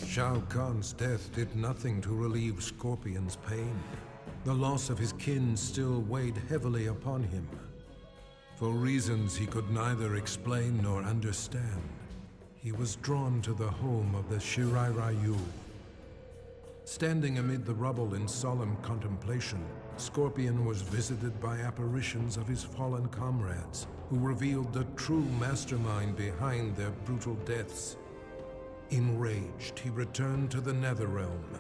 Shao Kahn's death did nothing to relieve Scorpion's pain. The loss of his kin still weighed heavily upon him. For reasons he could neither explain nor understand, he was drawn to the home of the Shirai Ryu. Standing amid the rubble in solemn contemplation, Scorpion was visited by apparitions of his fallen comrades, who revealed the true mastermind behind their brutal deaths. Enraged, he returned to the Netherrealm.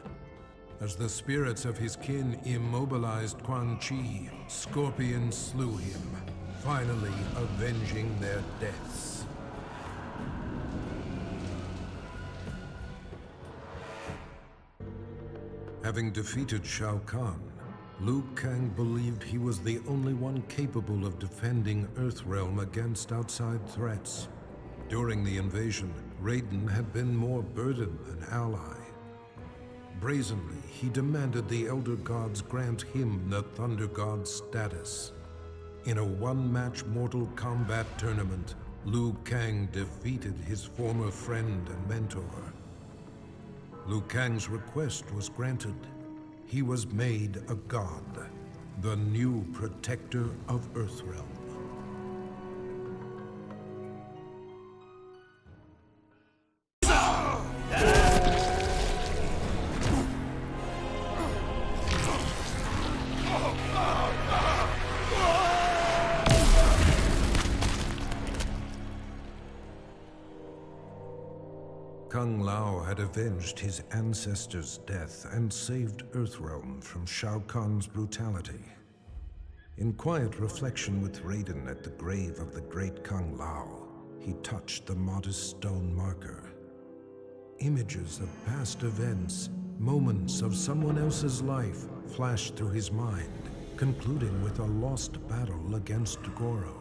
As the spirits of his kin immobilized Quan Chi, Scorpion slew him, finally avenging their deaths. Having defeated Shao Kahn, Liu Kang believed he was the only one capable of defending Earthrealm against outside threats. During the invasion, Raiden had been more burden than ally. Brazenly, he demanded the Elder Gods grant him the Thunder God status. In a one-match Mortal Kombat tournament, Liu Kang defeated his former friend and mentor. Liu Kang's request was granted. He was made a god, the new protector of Earthrealm. Kung Lao had avenged his ancestor's death and saved Earthrealm from Shao Kahn's brutality. In quiet reflection with Raiden at the grave of the great Kung Lao, he touched the modest stone marker. Images of past events, moments of someone else's life, flashed through his mind, concluding with a lost battle against Goro.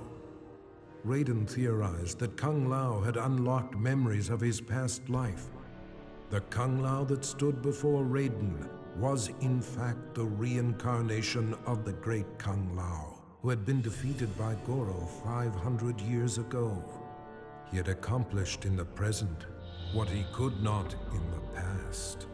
Raiden theorized that Kung Lao had unlocked memories of his past life. The Kung Lao that stood before Raiden was in fact the reincarnation of the great Kung Lao, who had been defeated by Goro 500 years ago. He had accomplished in the present what he could not in the past.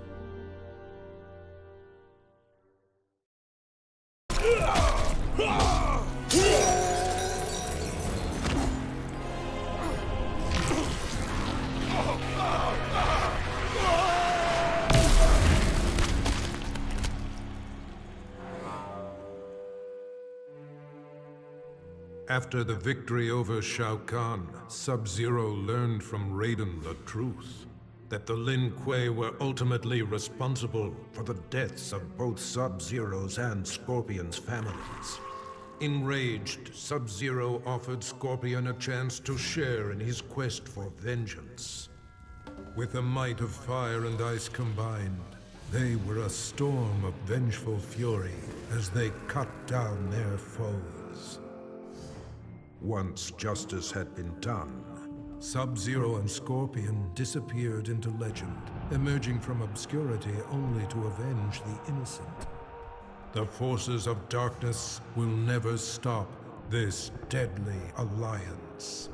After the victory over Shao Kahn, Sub-Zero learned from Raiden the truth, that the Lin Kuei were ultimately responsible for the deaths of both Sub-Zero's and Scorpion's families. Enraged, Sub-Zero offered Scorpion a chance to share in his quest for vengeance. With the might of fire and ice combined, they were a storm of vengeful fury as they cut down their foes. Once justice had been done, Sub-Zero and Scorpion disappeared into legend, emerging from obscurity only to avenge the innocent. The forces of darkness will never stop this deadly alliance.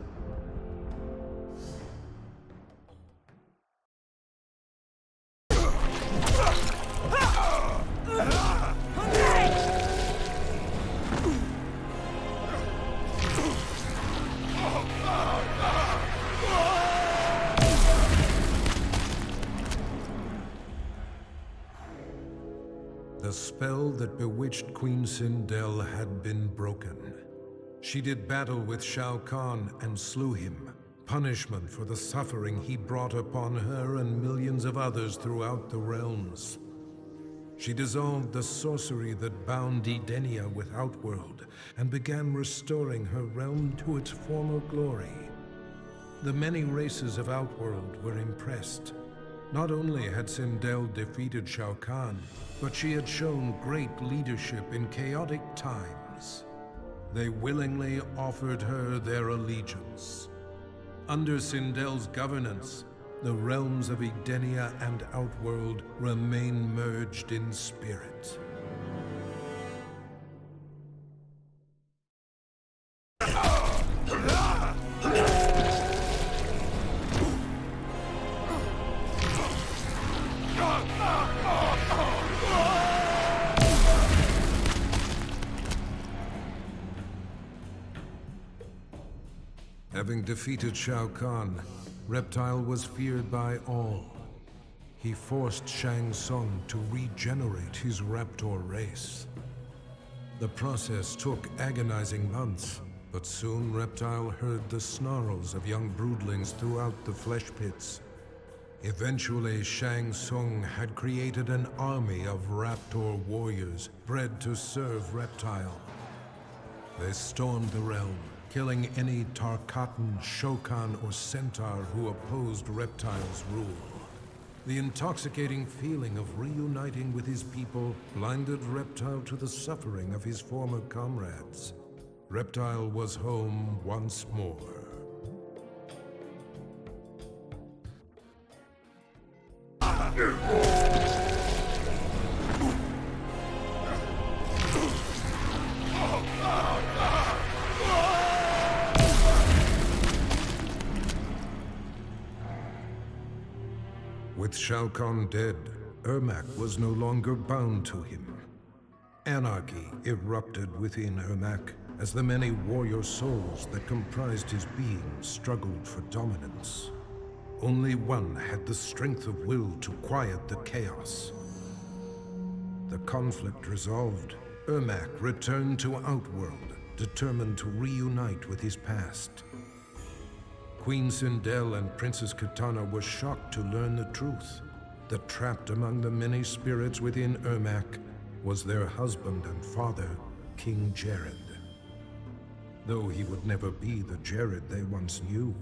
The spell that bewitched Queen Sindel had been broken. She did battle with Shao Kahn and slew him, punishment for the suffering he brought upon her and millions of others throughout the realms. She dissolved the sorcery that bound Edenia with Outworld and began restoring her realm to its former glory. The many races of Outworld were impressed. Not only had Sindel defeated Shao Kahn, but she had shown great leadership in chaotic times. They willingly offered her their allegiance. Under Sindel's governance, the realms of Edenia and Outworld remain merged in spirit. Having defeated Shao Kahn, Reptile was feared by all. He forced Shang Tsung to regenerate his raptor race. The process took agonizing months, but soon Reptile heard the snarls of young broodlings throughout the flesh pits. Eventually, Shang Tsung had created an army of raptor warriors bred to serve Reptile. They stormed the realm, killing any Tarkatan, Shokan, or Centaur who opposed Reptile's rule. The intoxicating feeling of reuniting with his people blinded Reptile to the suffering of his former comrades. Reptile was home once more. With Shao Kahn dead, Ermac was no longer bound to him. Anarchy erupted within Ermac as the many warrior souls that comprised his being struggled for dominance. Only one had the strength of will to quiet the chaos. The conflict resolved, Ermac returned to Outworld, determined to reunite with his past. Queen Sindel and Princess Kitana were shocked to learn the truth, that trapped among the many spirits within Ermac was their husband and father, King Jared. Though he would never be the Jared they once knew,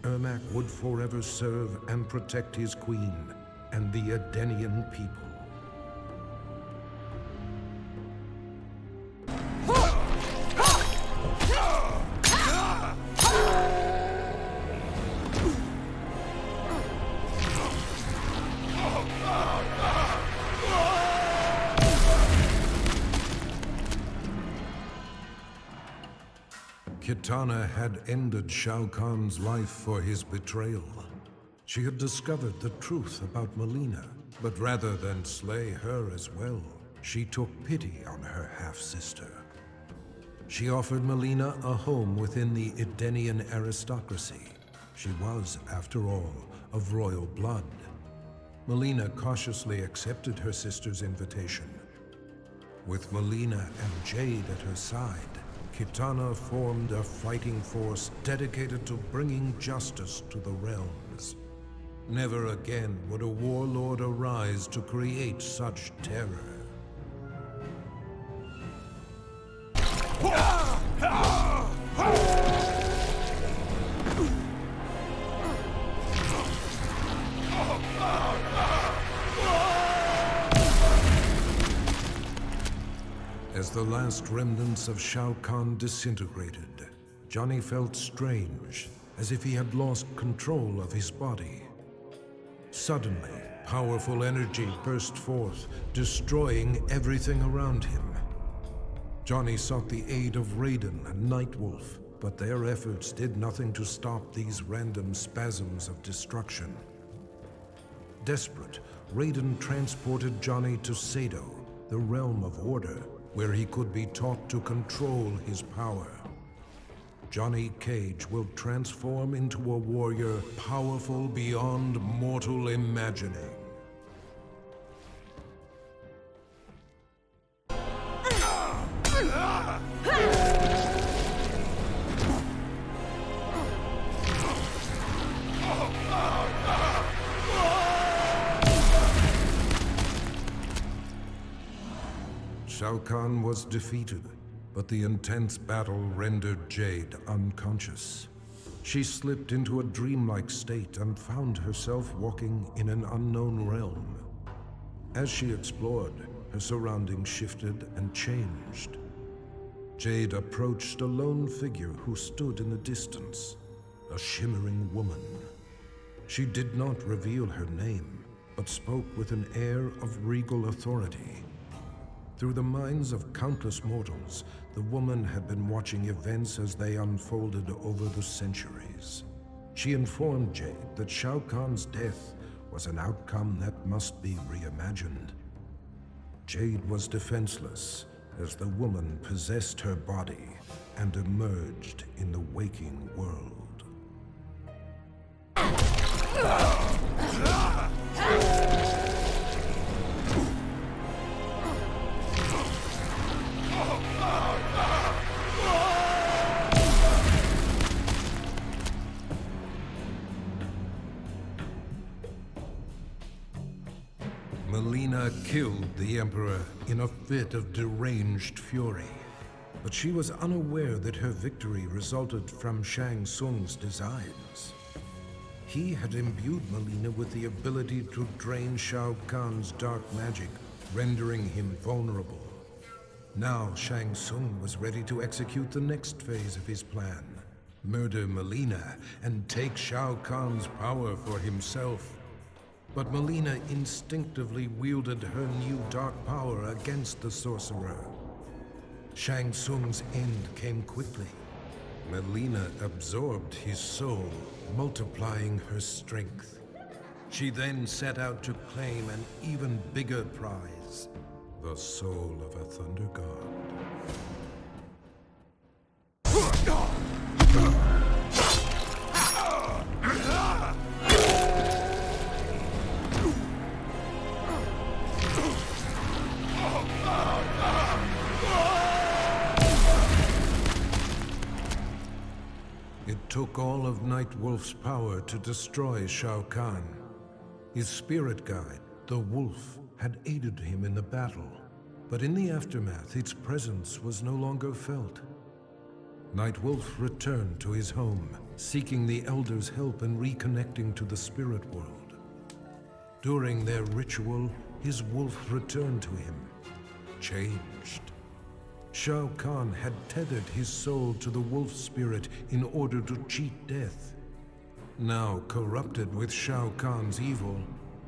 Ermac would forever serve and protect his queen and the Edenian people. Kitana had ended Shao Kahn's life for his betrayal. She had discovered the truth about Mileena, but rather than slay her as well, she took pity on her half-sister. She offered Mileena a home within the Edenian aristocracy. She was, after all, of royal blood. Mileena cautiously accepted her sister's invitation. With Mileena and Jade at her side, Kitana formed a fighting force dedicated to bringing justice to the realms. Never again would a warlord arise to create such terror. As the last remnants of Shao Kahn disintegrated, Johnny felt strange, as if he had lost control of his body. Suddenly, powerful energy burst forth, destroying everything around him. Johnny sought the aid of Raiden and Nightwolf, but their efforts did nothing to stop these random spasms of destruction. Desperate, Raiden transported Johnny to Sado, the realm of order, where he could be taught to control his power. Johnny Cage will transform into a warrior powerful beyond mortal imagining. Shao Kahn was defeated, but the intense battle rendered Jade unconscious. She slipped into a dreamlike state and found herself walking in an unknown realm. As she explored, her surroundings shifted and changed. Jade approached a lone figure who stood in the distance, a shimmering woman. She did not reveal her name, but spoke with an air of regal authority. Through the minds of countless mortals, the woman had been watching events as they unfolded over the centuries. She informed Jade that Shao Kahn's death was an outcome that must be reimagined. Jade was defenseless as the woman possessed her body and emerged in the waking world. Melina killed the Emperor in a fit of deranged fury. But she was unaware that her victory resulted from Shang Tsung's designs. He had imbued Melina with the ability to drain Shao Kahn's dark magic, rendering him vulnerable. Now Shang Tsung was ready to execute the next phase of his plan. Murder Melina and take Shao Kahn's power for himself. But Melina instinctively wielded her new dark power against the sorcerer. Shang Tsung's end came quickly. Melina absorbed his soul, multiplying her strength. She then set out to claim an even bigger prize, the soul of a Thunder God. It took all of Nightwolf's power to destroy Shao Kahn. His spirit guide, the Wolf, had aided him in the battle, but in the aftermath, its presence was no longer felt. Nightwolf returned to his home, seeking the Elder's help in reconnecting to the spirit world. During their ritual, his wolf returned to him, changed. Shao Kahn had tethered his soul to the wolf spirit in order to cheat death. Now corrupted with Shao Kahn's evil,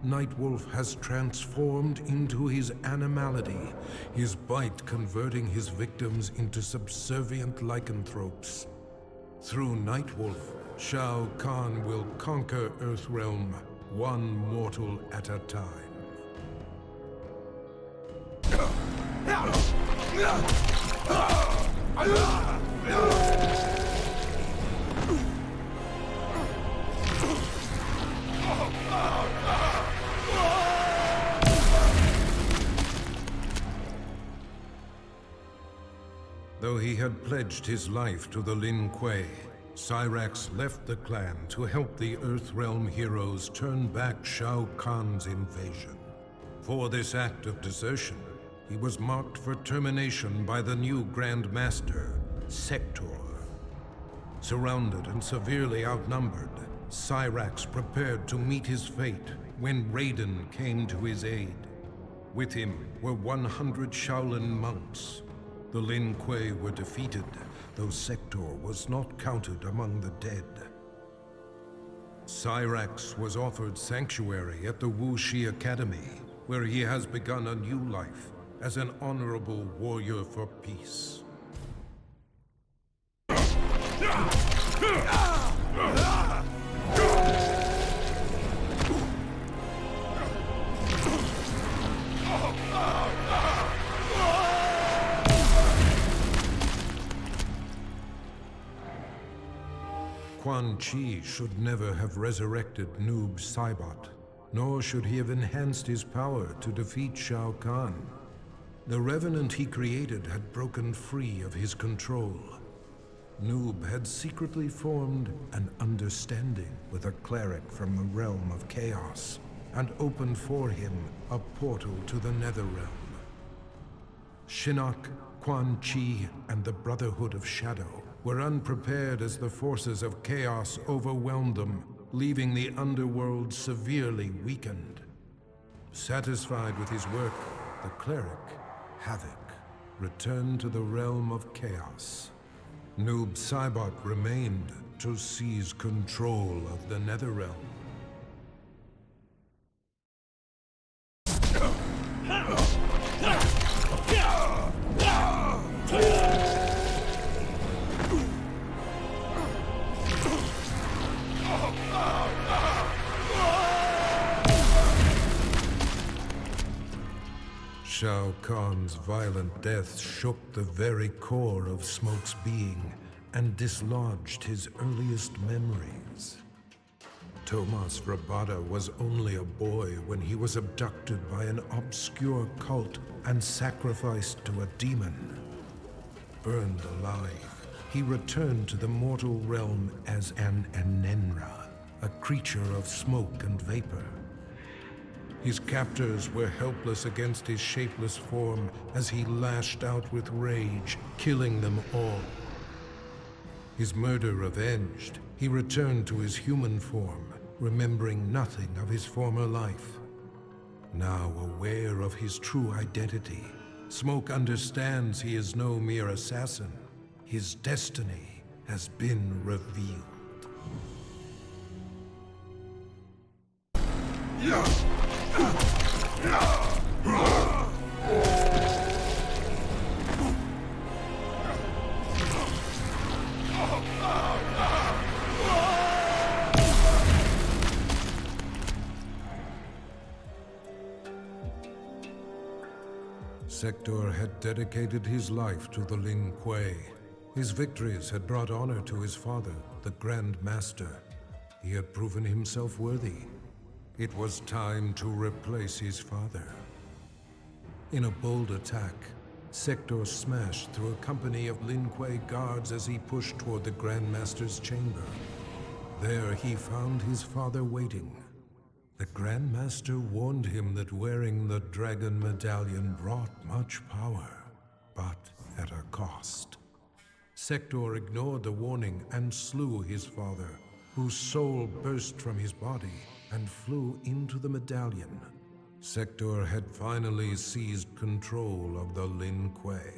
Nightwolf has transformed into his animality, his bite converting his victims into subservient lycanthropes. Through Nightwolf, Shao Kahn will conquer Earthrealm, one mortal at a time. Though he had pledged his life to the Lin Kuei, Cyrax left the clan to help the Earthrealm heroes turn back Shao Kahn's invasion. For this act of desertion, he was marked for termination by the new Grand Master, Sector. Surrounded and severely outnumbered, Cyrax prepared to meet his fate when Raiden came to his aid. With him were 100 Shaolin monks. The Lin Kuei were defeated, though Sector was not counted among the dead. Cyrax was offered sanctuary at the Wu Shi Academy, where he has begun a new life as an honorable warrior for peace. Quan Chi should never have resurrected Noob Saibot, nor should he have enhanced his power to defeat Shao Kahn. The Revenant he created had broken free of his control. Noob had secretly formed an understanding with a cleric from the realm of chaos, and opened for him a portal to the Netherrealm. Shinnok, Quan Chi, and the Brotherhood of Shadow were unprepared as the forces of chaos overwhelmed them, leaving the underworld severely weakened. Satisfied with his work, the cleric, Havoc, returned to the realm of chaos. Noob Saibot remained to seize control of the Netherrealm. Shao Kahn's violent death shook the very core of Smoke's being and dislodged his earliest memories. Tomas Rabada was only a boy when he was abducted by an obscure cult and sacrificed to a demon. Burned alive, he returned to the mortal realm as an Anenra, a creature of smoke and vapor. His captors were helpless against his shapeless form as he lashed out with rage, killing them all. His murder avenged, he returned to his human form, remembering nothing of his former life. Now aware of his true identity, Smoke understands he is no mere assassin. His destiny has been revealed. Sector had dedicated his life to the Lin Kuei. His victories had brought honor to his father, the Grand Master. He had proven himself worthy. It was time to replace his father. In a bold attack, Sector smashed through a company of Lin Kuei guards as he pushed toward the Grand Master's chamber. There he found his father waiting. The Grand Master warned him that wearing the Dragon Medallion brought much power, but at a cost. Sector ignored the warning and slew his father, whose soul burst from his body and flew into the medallion. Sector had finally seized control of the Lin Kuei.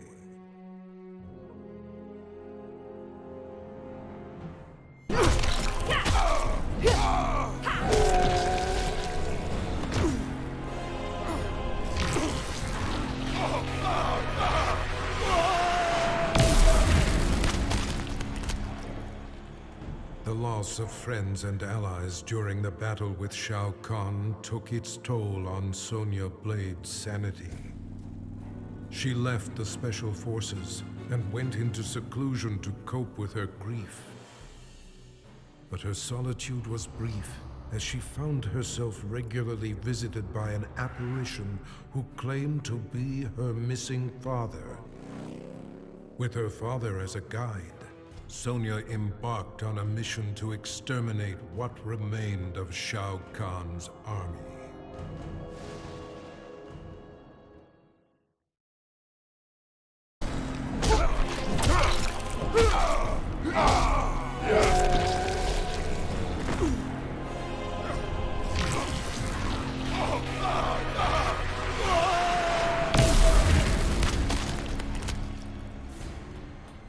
The loss of friends and allies during the battle with Shao Kahn took its toll on Sonya Blade's sanity. She left the Special Forces and went into seclusion to cope with her grief. But her solitude was brief, as she found herself regularly visited by an apparition who claimed to be her missing father. With her father as a guide, Sonya embarked on a mission to exterminate what remained of Shao Kahn's army.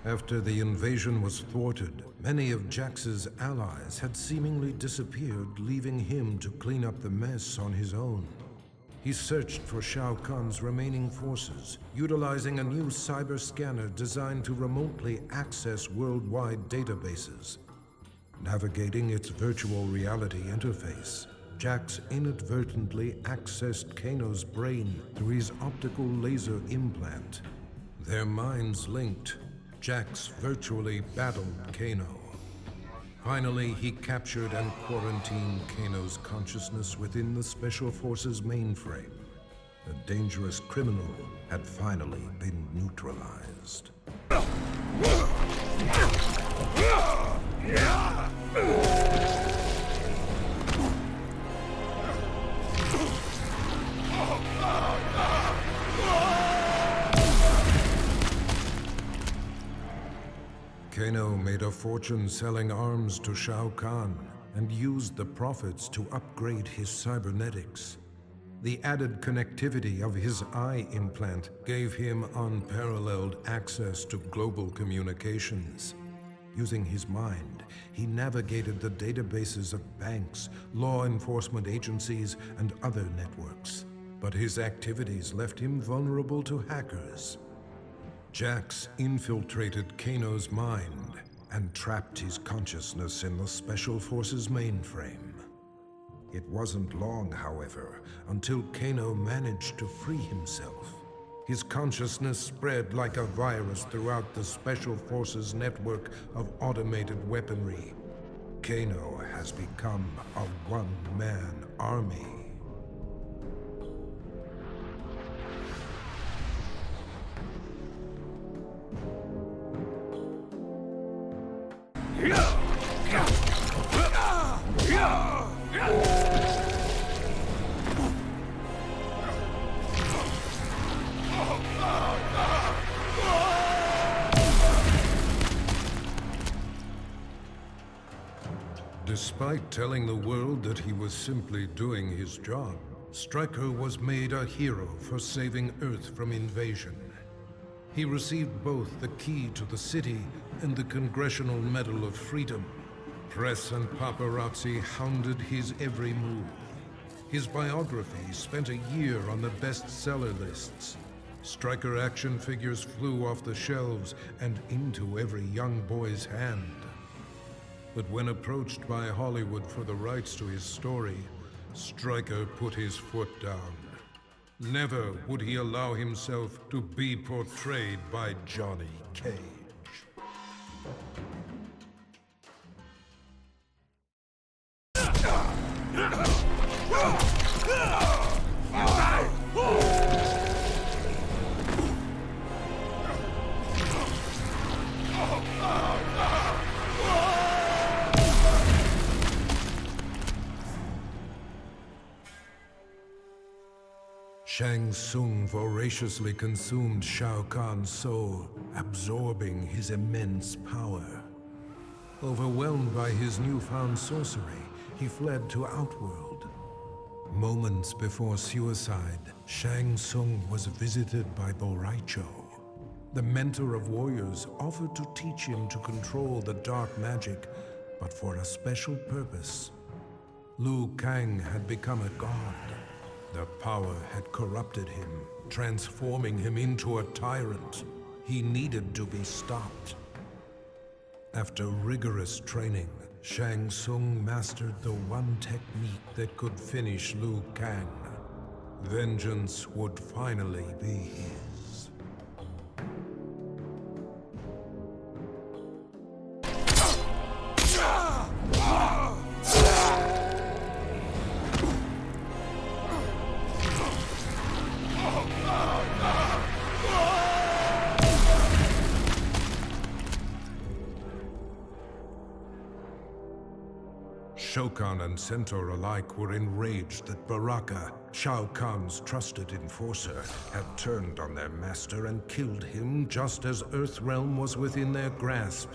After the invasion was thwarted, many of Jax's allies had seemingly disappeared, leaving him to clean up the mess on his own. He searched for Shao Kahn's remaining forces, utilizing a new cyber scanner designed to remotely access worldwide databases. Navigating its virtual reality interface, Jax inadvertently accessed Kano's brain through his optical laser implant. Their minds linked, Jax virtually battled Kano. Finally, he captured and quarantined Kano's consciousness within the Special Forces mainframe. The dangerous criminal had finally been neutralized. Kano made a fortune selling arms to Shao Kahn and used the profits to upgrade his cybernetics. The added connectivity of his eye implant gave him unparalleled access to global communications. Using his mind, he navigated the databases of banks, law enforcement agencies, and other networks. But his activities left him vulnerable to hackers. Jax infiltrated Kano's mind and trapped his consciousness in the Special Forces mainframe. It wasn't long, however, until Kano managed to free himself. His consciousness spread like a virus throughout the Special Forces network of automated weaponry. Kano has become a one-man army. Despite telling the world that he was simply doing his job, Stryker was made a hero for saving Earth from invasion. He received both the key to the city and the Congressional Medal of Freedom. Press and paparazzi hounded his every move. His biography spent a year on the bestseller lists. Stryker action figures flew off the shelves and into every young boy's hand. But when approached by Hollywood for the rights to his story, Stryker put his foot down. Never would he allow himself to be portrayed by Johnny Cage. Shang Tsung voraciously consumed Shao Kahn's soul, absorbing his immense power. Overwhelmed by his newfound sorcery, he fled to Outworld. Moments before suicide, Shang Tsung was visited by Boraicho. The mentor of warriors offered to teach him to control the dark magic, but for a special purpose. Liu Kang had become a god. The power had corrupted him, transforming him into a tyrant. He needed to be stopped. After rigorous training, Shang Tsung mastered the one technique that could finish Liu Kang. Vengeance would finally be his. Shokan and Centaur alike were enraged that Baraka, Shao Kahn's trusted enforcer, had turned on their master and killed him just as Earthrealm was within their grasp.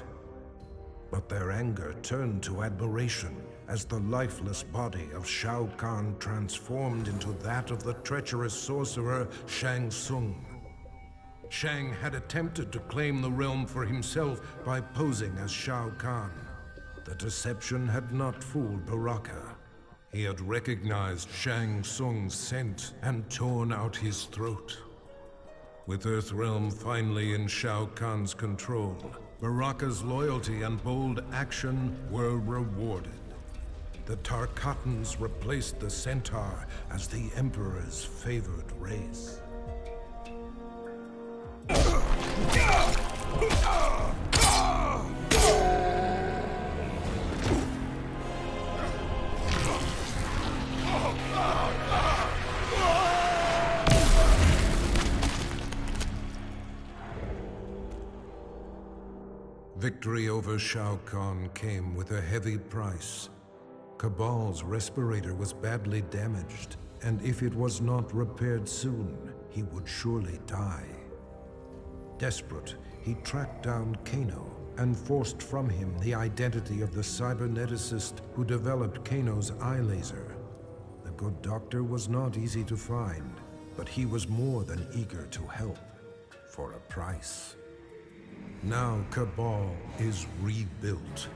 But their anger turned to admiration as the lifeless body of Shao Kahn transformed into that of the treacherous sorcerer Shang Tsung. Shang had attempted to claim the realm for himself by posing as Shao Kahn. The deception had not fooled Baraka. He had recognized Shang Tsung's scent and torn out his throat. With Earthrealm finally in Shao Kahn's control, Baraka's loyalty and bold action were rewarded. The Tarkatans replaced the Centaur as the Emperor's favored race. Victory over Shao Kahn came with a heavy price. Cabal's respirator was badly damaged, and if it was not repaired soon, he would surely die. Desperate, he tracked down Kano and forced from him the identity of the cyberneticist who developed Kano's eye laser. The good doctor was not easy to find, but he was more than eager to help, for a price. Now Cabal is rebuilt.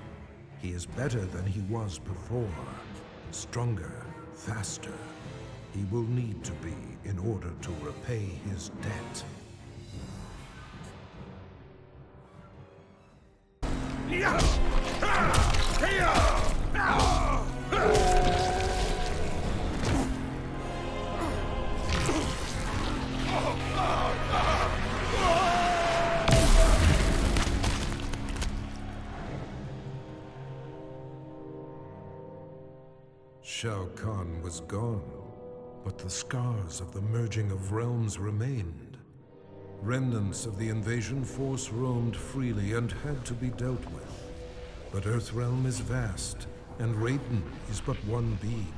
He is better than he was before. Stronger, faster. He will need to be in order to repay his debt. Shao Kahn was gone, but the scars of the merging of realms remained. Remnants of the invasion force roamed freely and had to be dealt with. But Earthrealm is vast, and Raiden is but one being.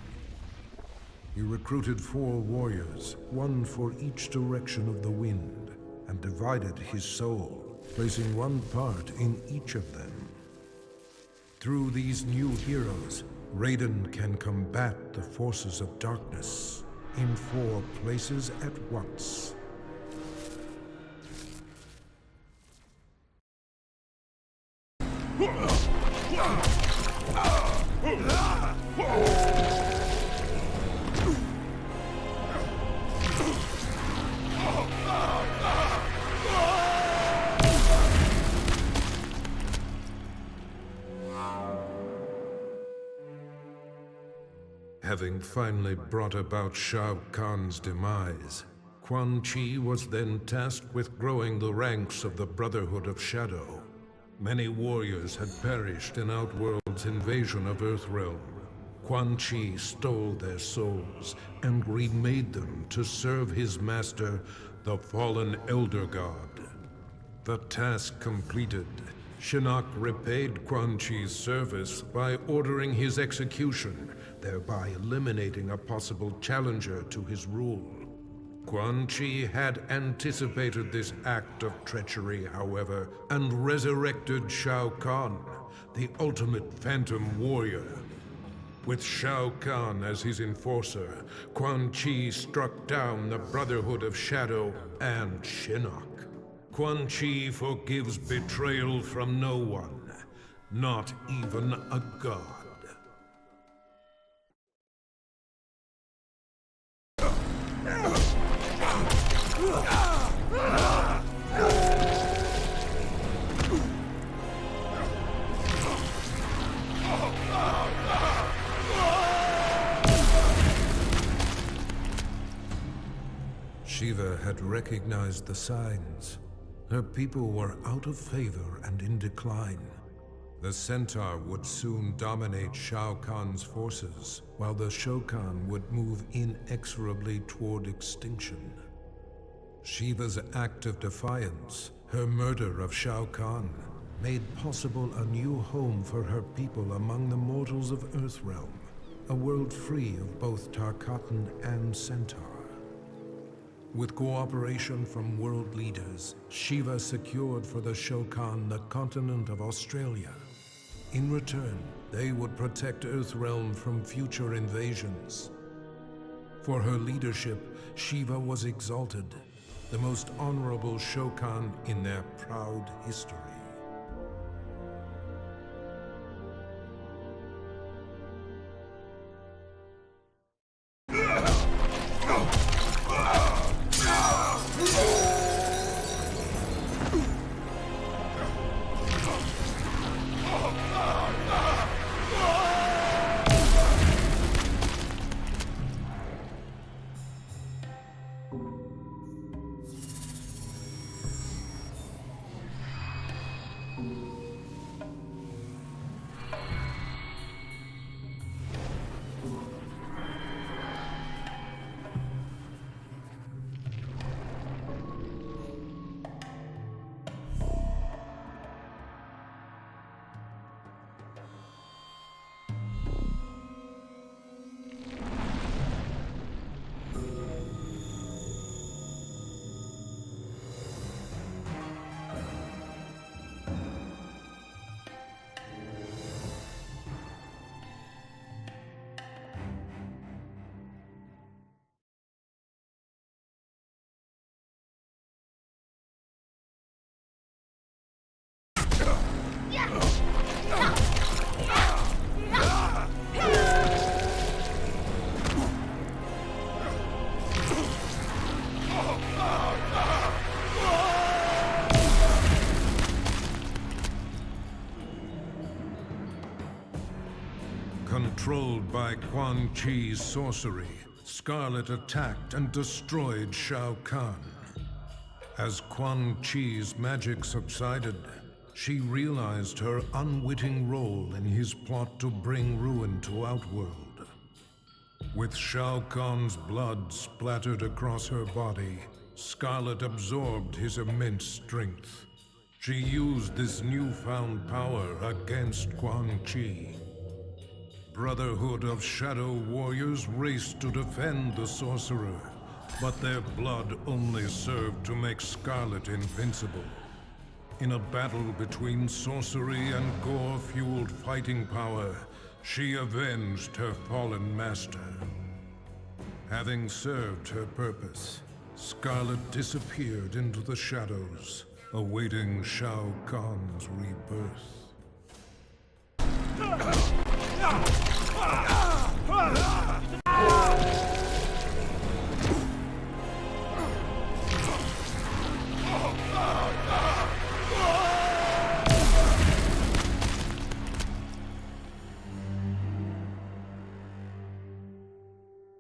He recruited 4 warriors, one for each direction of the wind, and divided his soul, placing one part in each of them. Through these new heroes, Raiden can combat the forces of darkness in 4 places at once. Having finally brought about Shao Kahn's demise, Quan Chi was then tasked with growing the ranks of the Brotherhood of Shadow. Many warriors had perished in Outworld's invasion of Earthrealm. Quan Chi stole their souls and remade them to serve his master, the fallen Elder God. The task completed, Shinnok repaid Quan Chi's service by ordering his execution, thereby eliminating a possible challenger to his rule. Quan Chi had anticipated this act of treachery, however, and resurrected Shao Kahn, the ultimate phantom warrior. With Shao Kahn as his enforcer, Quan Chi struck down the Brotherhood of Shadow and Shinnok. Quan Chi forgives betrayal from no one, not even a god. Shiva had recognized the signs. Her people were out of favor and in decline. The Centaur would soon dominate Shao Kahn's forces, while the Shokan would move inexorably toward extinction. Shiva's act of defiance, her murder of Shao Kahn, made possible a new home for her people among the mortals of Earthrealm, a world free of both Tarkatan and Centaur. With cooperation from world leaders, Shiva secured for the Shokan the continent of Australia. In return, they would protect Earthrealm from future invasions. For her leadership, Shiva was exalted, the most honorable Shokan in their proud history. Controlled by Quan Chi's sorcery, Scarlet attacked and destroyed Shao Kahn. As Quan Chi's magic subsided, she realized her unwitting role in his plot to bring ruin to Outworld. With Shao Kahn's blood splattered across her body, Scarlet absorbed his immense strength. She used this newfound power against Quan Chi. Brotherhood of Shadow Warriors raced to defend the sorcerer, but their blood only served to make Scarlet invincible. In a battle between sorcery and gore-fueled fighting power, she avenged her fallen master. Having served her purpose, Scarlet disappeared into the shadows, awaiting Shao Kahn's rebirth.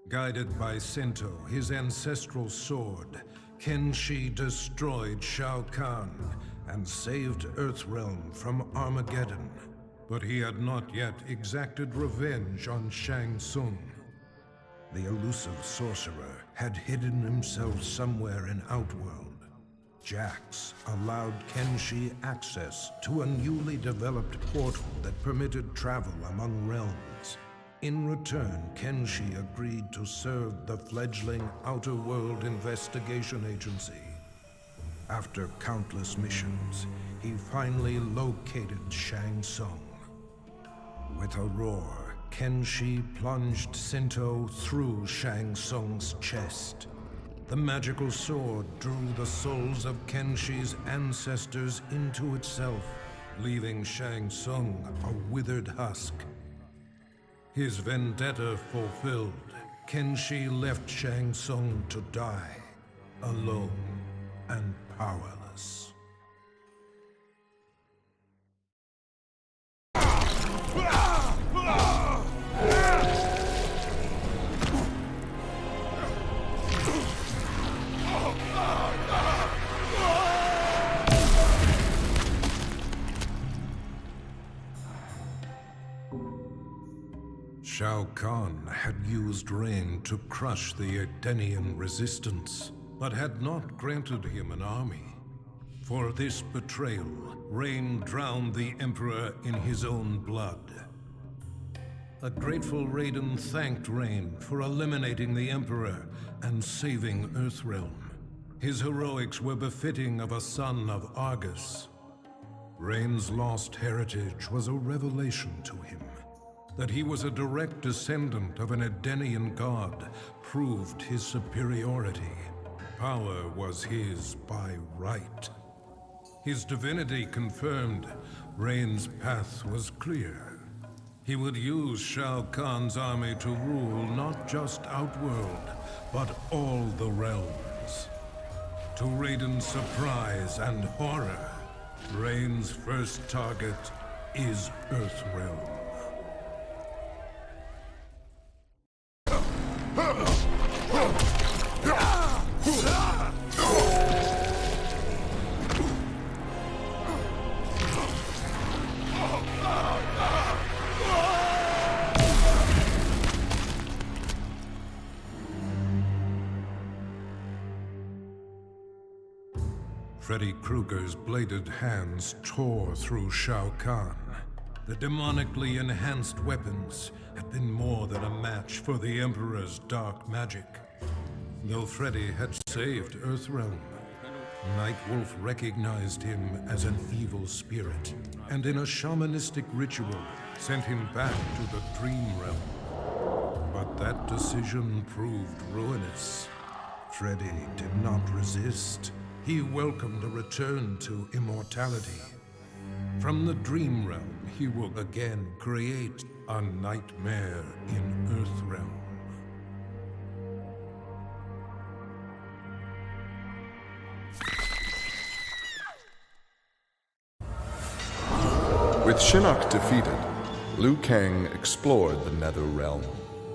Guided by Sento, his ancestral sword, Kenshi destroyed Shao Kahn and saved Earthrealm from Armageddon. But he had not yet exacted revenge on Shang Tsung. The elusive sorcerer had hidden himself somewhere in Outworld. Jax allowed Kenshi access to a newly developed portal that permitted travel among realms. In return, Kenshi agreed to serve the fledgling Outer World Investigation Agency. After countless missions, he finally located Shang Tsung. With a roar, Kenshi plunged Sento through Shang Tsung's chest. The magical sword drew the souls of Kenshi's ancestors into itself, leaving Shang Tsung a withered husk. His vendetta fulfilled, Kenshi left Shang Tsung to die, alone and powerless. Shao Kahn had used Rain to crush the Edenian resistance, but had not granted him an army. For this betrayal, Rain drowned the Emperor in his own blood. A grateful Raiden thanked Rain for eliminating the Emperor and saving Earthrealm. His heroics were befitting of a son of Argus. Rain's lost heritage was a revelation to him. That he was a direct descendant of an Edenian god proved his superiority. Power was his by right. His divinity confirmed, Rain's path was clear. He would use Shao Kahn's army to rule not just Outworld, but all the realms. To Raiden's surprise and horror, Rain's first target is Earthrealm. Freddy Krueger's bladed hands tore through Shao Kahn. The demonically enhanced weapons had been more than a match for the Emperor's dark magic. Though Freddy had saved Earthrealm, Nightwolf recognized him as an evil spirit, and in a shamanistic ritual, sent him back to the Dream Realm. But that decision proved ruinous. Freddy did not resist. He welcomed a return to immortality. From the Dream Realm, he will again create a nightmare in Earthrealm. With Shinnok defeated, Liu Kang explored the Nether Realm,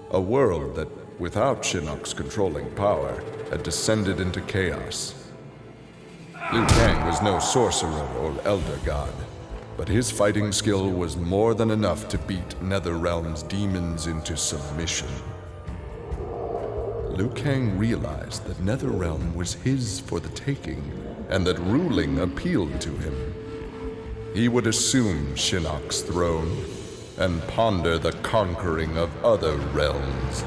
a world that, without Shinnok's controlling power, had descended into chaos. Liu Kang was no sorcerer or elder god, but his fighting skill was more than enough to beat Netherrealm's demons into submission. Liu Kang realized that Netherrealm was his for the taking, and that ruling appealed to him. He would assume Shinnok's throne and ponder the conquering of other realms.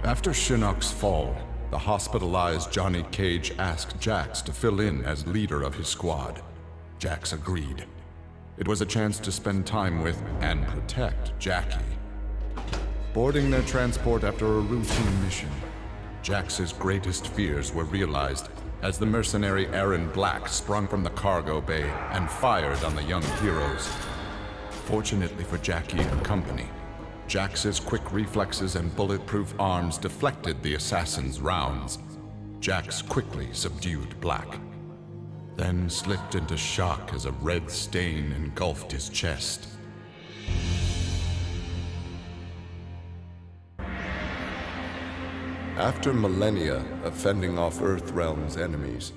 After Shinnok's fall, the hospitalized Johnny Cage asked Jax to fill in as leader of his squad. Jax agreed. It was a chance to spend time with and protect Jackie. Boarding their transport after a routine mission, Jax's greatest fears were realized as the mercenary Aaron Black sprung from the cargo bay and fired on the young heroes. Fortunately for Jackie and company, Jax's quick reflexes and bulletproof arms deflected the assassin's rounds. Jax quickly subdued Black, then slipped into shock as a red stain engulfed his chest. After millennia of fending off Earthrealm's enemies,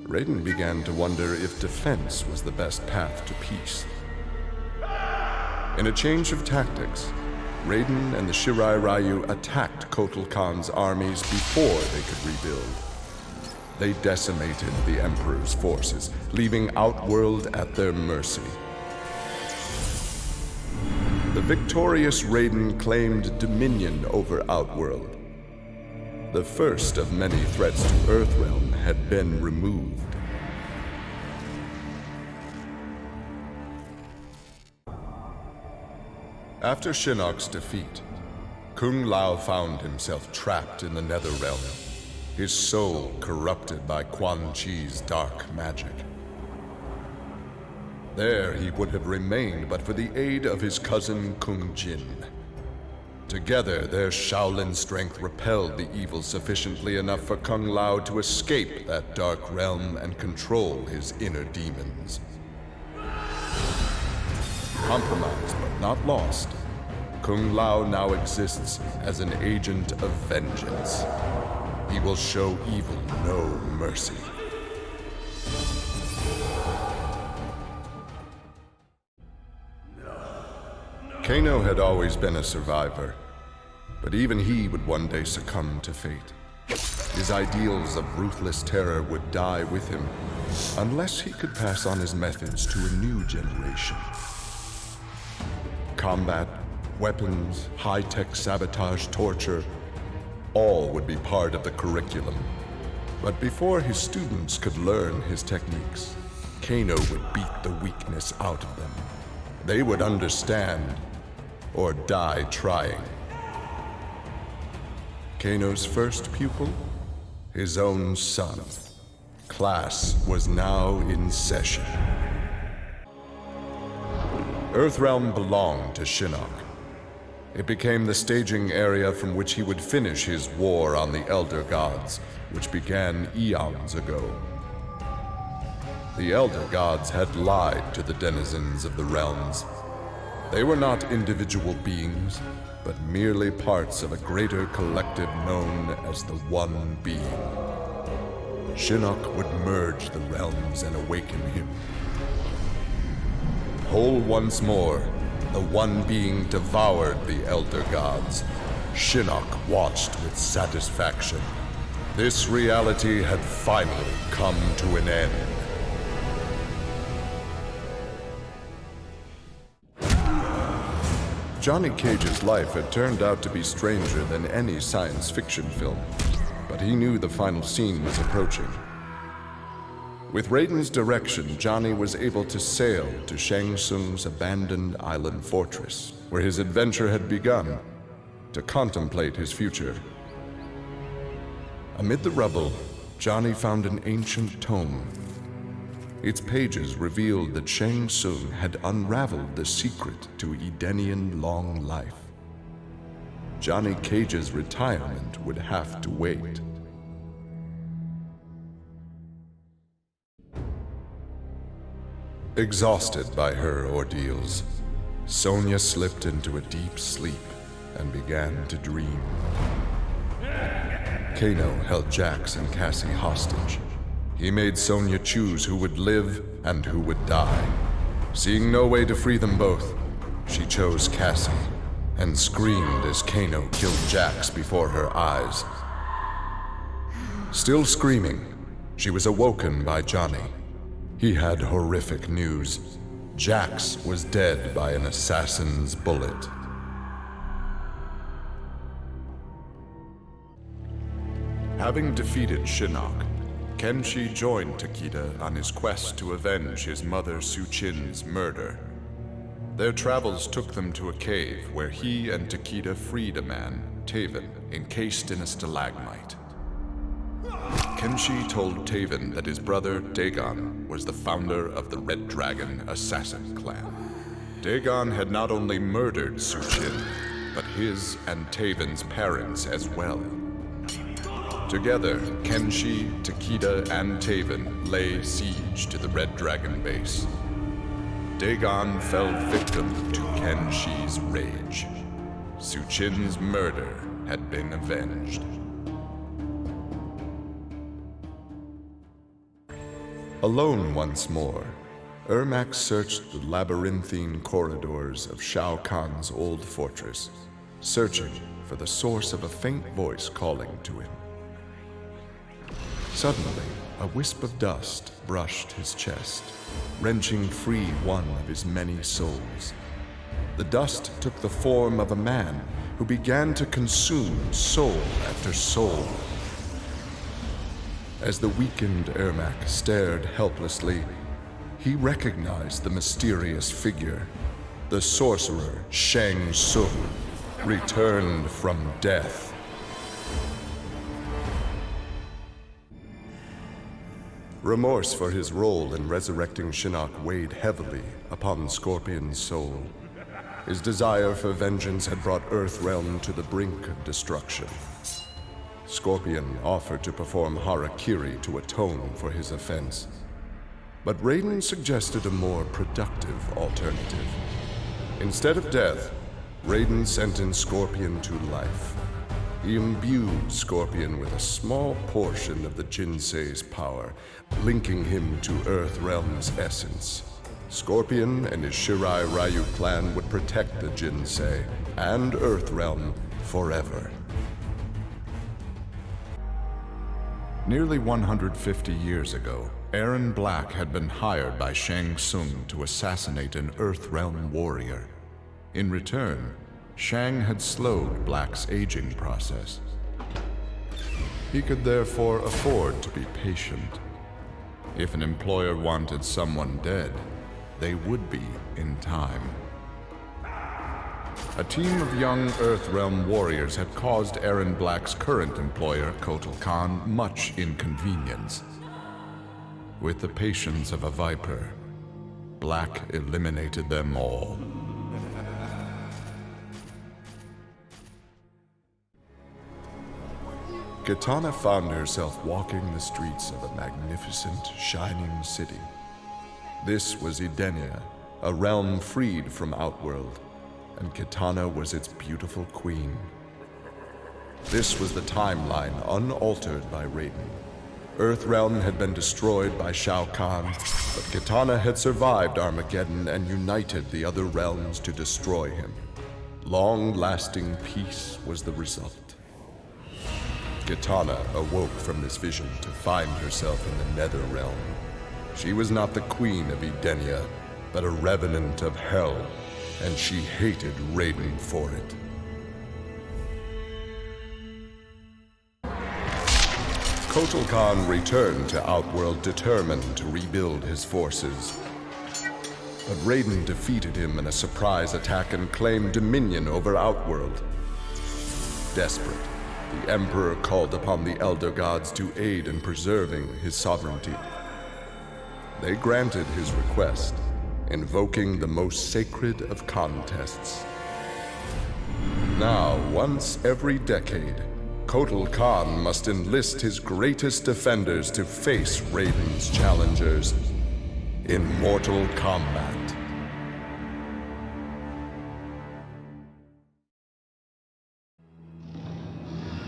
Raiden began to wonder if defense was the best path to peace. In a change of tactics, Raiden and the Shirai Ryu attacked Kotal Khan's armies before they could rebuild. They decimated the Emperor's forces, leaving Outworld at their mercy. The victorious Raiden claimed dominion over Outworld. The first of many threats to Earthrealm had been removed. After Shinnok's defeat, Kung Lao found himself trapped in the Netherrealm, his soul corrupted by Quan Chi's dark magic. There he would have remained but for the aid of his cousin Kung Jin. Together, their Shaolin strength repelled the evil sufficiently enough for Kung Lao to escape that dark realm and control his inner demons. Compromised but not lost, Kung Lao now exists as an agent of vengeance. He will show evil no mercy. Kano had always been a survivor, but even he would one day succumb to fate. His ideals of ruthless terror would die with him, unless he could pass on his methods to a new generation. Combat, weapons, high-tech sabotage, torture, all would be part of the curriculum. But before his students could learn his techniques, Kano would beat the weakness out of them. They would understand, or die trying. Kano's first pupil? His own son. Class was now in session. Earthrealm belonged to Shinnok. It became the staging area from which he would finish his war on the Elder Gods, which began eons ago. The Elder Gods had lied to the denizens of the realms. They were not individual beings, but merely parts of a greater collective known as the One Being. Shinnok would merge the realms and awaken him. Whole once more, the One Being devoured the Elder Gods. Shinnok watched with satisfaction. This reality had finally come to an end. Johnny Cage's life had turned out to be stranger than any science fiction film, but he knew the final scene was approaching. With Raiden's direction, Johnny was able to sail to Shang Tsung's abandoned island fortress, where his adventure had begun, to contemplate his future. Amid the rubble, Johnny found an ancient tome. Its pages revealed that Shang Tsung had unraveled the secret to Edenian long life. Johnny Cage's retirement would have to wait. Exhausted by her ordeals, Sonya slipped into a deep sleep and began to dream. Kano held Jax and Cassie hostage. He made Sonya choose who would live and who would die. Seeing no way to free them both, she chose Cassie and screamed as Kano killed Jax before her eyes. Still screaming, she was awoken by Johnny. He had horrific news. Jax was dead by an assassin's bullet. Having defeated Shinnok, Kenshi joined Takeda on his quest to avenge his mother Su-Chin's murder. Their travels took them to a cave where he and Takeda freed a man, Taven, encased in a stalagmite. Kenshi told Taven that his brother, Dagon, was the founder of the Red Dragon Assassin Clan. Dagon had not only murdered Su-Chin, but his and Taven's parents as well. Together, Kenshi, Takeda, and Taven lay siege to the Red Dragon base. Dagon fell victim to Kenshi's rage. Su-Chin's murder had been avenged. Alone once more, Ermac searched the labyrinthine corridors of Shao Kahn's old fortress, searching for the source of a faint voice calling to him. Suddenly, a wisp of dust brushed his chest, wrenching free one of his many souls. The dust took the form of a man who began to consume soul after soul. As the weakened Ermac stared helplessly, he recognized the mysterious figure. The sorcerer Shang Tsung, returned from death. Remorse for his role in resurrecting Shinnok weighed heavily upon Scorpion's soul. His desire for vengeance had brought Earthrealm to the brink of destruction. Scorpion offered to perform harakiri to atone for his offense. But Raiden suggested a more productive alternative. Instead of death, Raiden sentenced Scorpion to life. He imbued Scorpion with a small portion of the Jinsei's power, linking him to Earthrealm's essence. Scorpion and his Shirai Ryu clan would protect the Jinsei and Earthrealm forever. Nearly 150 years ago, Aaron Black had been hired by Shang Tsung to assassinate an Earthrealm warrior. In return, Shang had slowed Black's aging process. He could therefore afford to be patient. If an employer wanted someone dead, they would be in time. A team of young Earthrealm warriors had caused Aaron Black's current employer, Kotal Khan, much inconvenience. With the patience of a viper, Black eliminated them all. Kitana found herself walking the streets of a magnificent, shining city. This was Edenia, a realm freed from Outworld, and Kitana was its beautiful queen. This was the timeline unaltered by Raiden. Earthrealm had been destroyed by Shao Kahn, but Kitana had survived Armageddon and united the other realms to destroy him. Long-lasting peace was the result. Kitana awoke from this vision to find herself in the Nether Realm. She was not the queen of Edenia, but a revenant of hell, and she hated Raiden for it. Kotal Khan returned to Outworld determined to rebuild his forces. But Raiden defeated him in a surprise attack and claimed dominion over Outworld. Desperate, the Emperor called upon the Elder Gods to aid in preserving his sovereignty. They granted his request, invoking the most sacred of contests. Now, once every decade, Kotal Khan must enlist his greatest defenders to face Raiden's challengers in mortal combat.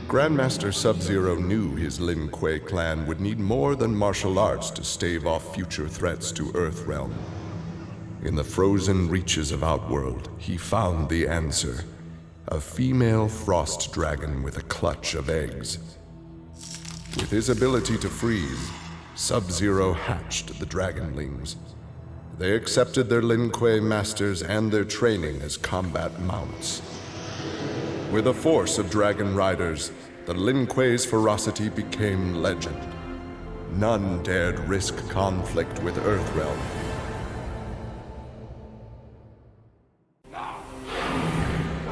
Grandmaster Sub-Zero knew his Lin Kuei clan would need more than martial arts to stave off future threats to Earthrealm. In the frozen reaches of Outworld, he found the answer. A female frost dragon with a clutch of eggs. With his ability to freeze, Sub-Zero hatched the dragonlings. They accepted their Lin Kuei masters and their training as combat mounts. With a force of dragon riders, the Lin Kuei's ferocity became legend. None dared risk conflict with Earthrealm.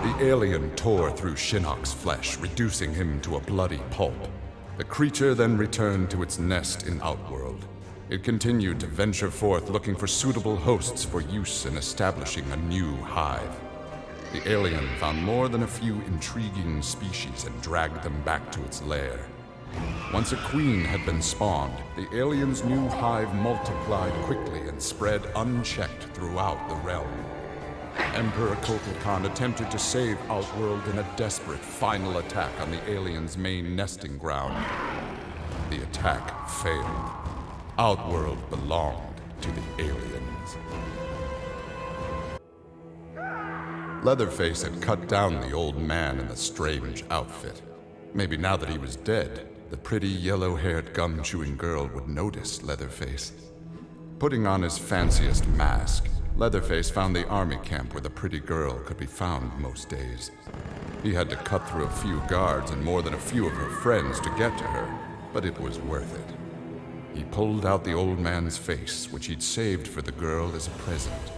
The alien tore through Shinnok's flesh, reducing him to a bloody pulp. The creature then returned to its nest in Outworld. It continued to venture forth looking for suitable hosts for use in establishing a new hive. The alien found more than a few intriguing species and dragged them back to its lair. Once a queen had been spawned, the alien's new hive multiplied quickly and spread unchecked throughout the realm. Emperor Kotal Khan attempted to save Outworld in a desperate final attack on the alien's main nesting ground. The attack failed. Outworld belonged to the aliens. Leatherface had cut down the old man in the strange outfit. Maybe now that he was dead, the pretty yellow-haired gum-chewing girl would notice Leatherface. Putting on his fanciest mask, Leatherface found the army camp where the pretty girl could be found most days. He had to cut through a few guards and more than a few of her friends to get to her, but it was worth it. He pulled out the old man's face, which he'd saved for the girl as a present.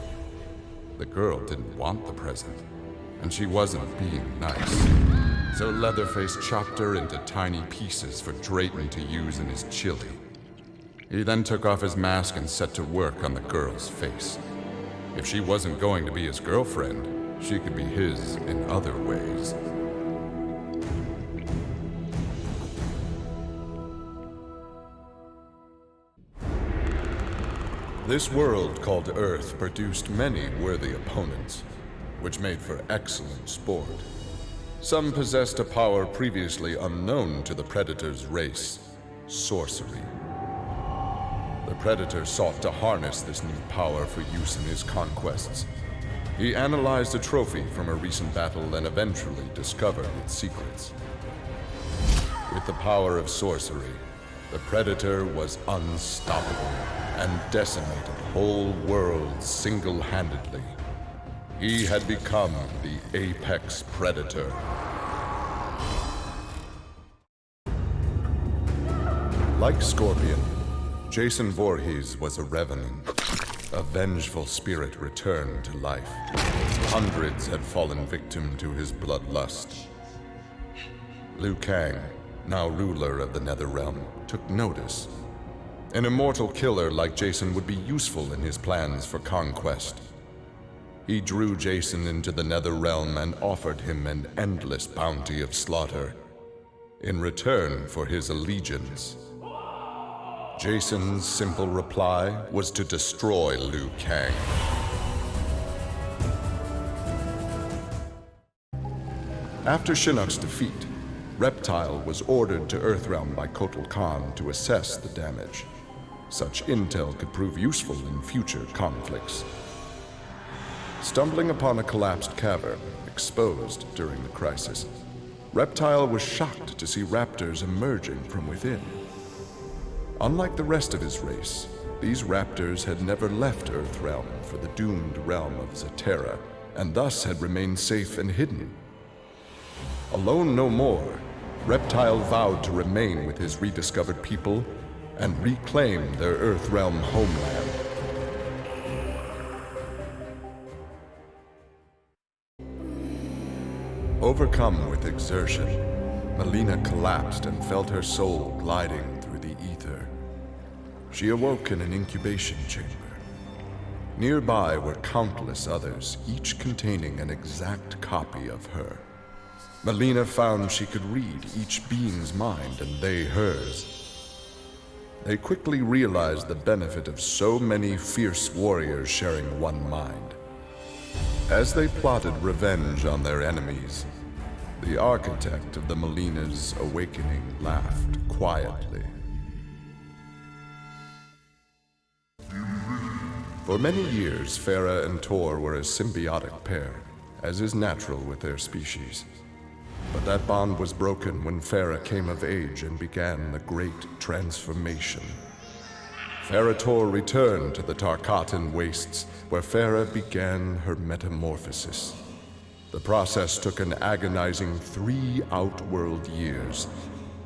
The girl didn't want the present, and she wasn't being nice. So Leatherface chopped her into tiny pieces for Drayton to use in his chili. He then took off his mask and set to work on the girl's face. If she wasn't going to be his girlfriend, she could be his in other ways. This world called Earth produced many worthy opponents, which made for excellent sport. Some possessed a power previously unknown to the Predator's race, sorcery. The Predator sought to harness this new power for use in his conquests. He analyzed a trophy from a recent battle and eventually discovered its secrets. With the power of sorcery, the Predator was unstoppable and decimated whole worlds single-handedly. He had become the apex predator. Like Scorpion, Jason Voorhees was a revenant. A vengeful spirit returned to life. Hundreds had fallen victim to his bloodlust. Liu Kang, now ruler of the Netherrealm, took notice. An immortal killer like Jason would be useful in his plans for conquest. He drew Jason into the Netherrealm and offered him an endless bounty of slaughter in return for his allegiance. Jason's simple reply was to destroy Liu Kang. After Shinnok's defeat, Reptile was ordered to Earthrealm by Kotal Khan to assess the damage. Such intel could prove useful in future conflicts. Stumbling upon a collapsed cavern, exposed during the crisis, Reptile was shocked to see raptors emerging from within. Unlike the rest of his race, these raptors had never left Earthrealm for the doomed realm of Zaterra, and thus had remained safe and hidden. Alone no more, Reptile vowed to remain with his rediscovered people and reclaim their Earthrealm homeland. Overcome with exertion, Melina collapsed and felt her soul gliding through the ether. She awoke in an incubation chamber. Nearby were countless others, each containing an exact copy of her. Melina found she could read each being's mind and they hers. They quickly realized the benefit of so many fierce warriors sharing one mind. As they plotted revenge on their enemies, the architect of the Melina's awakening laughed quietly. For many years, Farah and Tor were a symbiotic pair, as is natural with their species. But that bond was broken when Farah came of age and began the Great Transformation. Farah Tor returned to the Tarkatan Wastes, where Farah began her metamorphosis. The process took an agonizing 3 outworld years,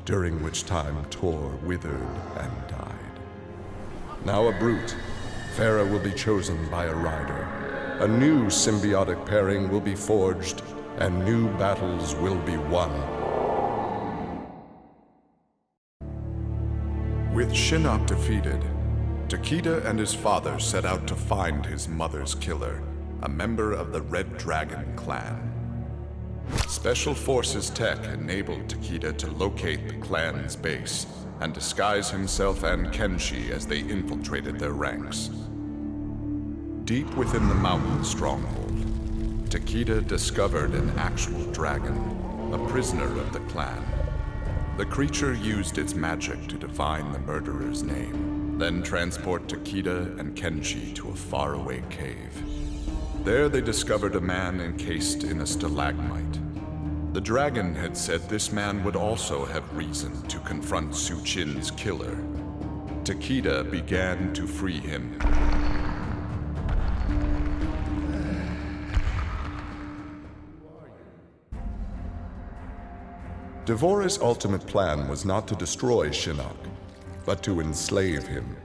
during which time Tor withered and died. Now a brute, Farah will be chosen by a rider. A new symbiotic pairing will be forged, and new battles will be won. With Shinnok defeated, Takeda and his father set out to find his mother's killer, a member of the Red Dragon clan. Special Forces tech enabled Takeda to locate the clan's base and disguise himself and Kenshi as they infiltrated their ranks. Deep within the mountain stronghold, Takeda discovered an actual dragon, a prisoner of the clan. The creature used its magic to divine the murderer's name, then transport Takeda and Kenshi to a faraway cave. There they discovered a man encased in a stalagmite. The dragon had said this man would also have reason to confront Su Qin's killer. Takeda began to free him. Devora's ultimate plan was not to destroy Shinnok, but to enslave him.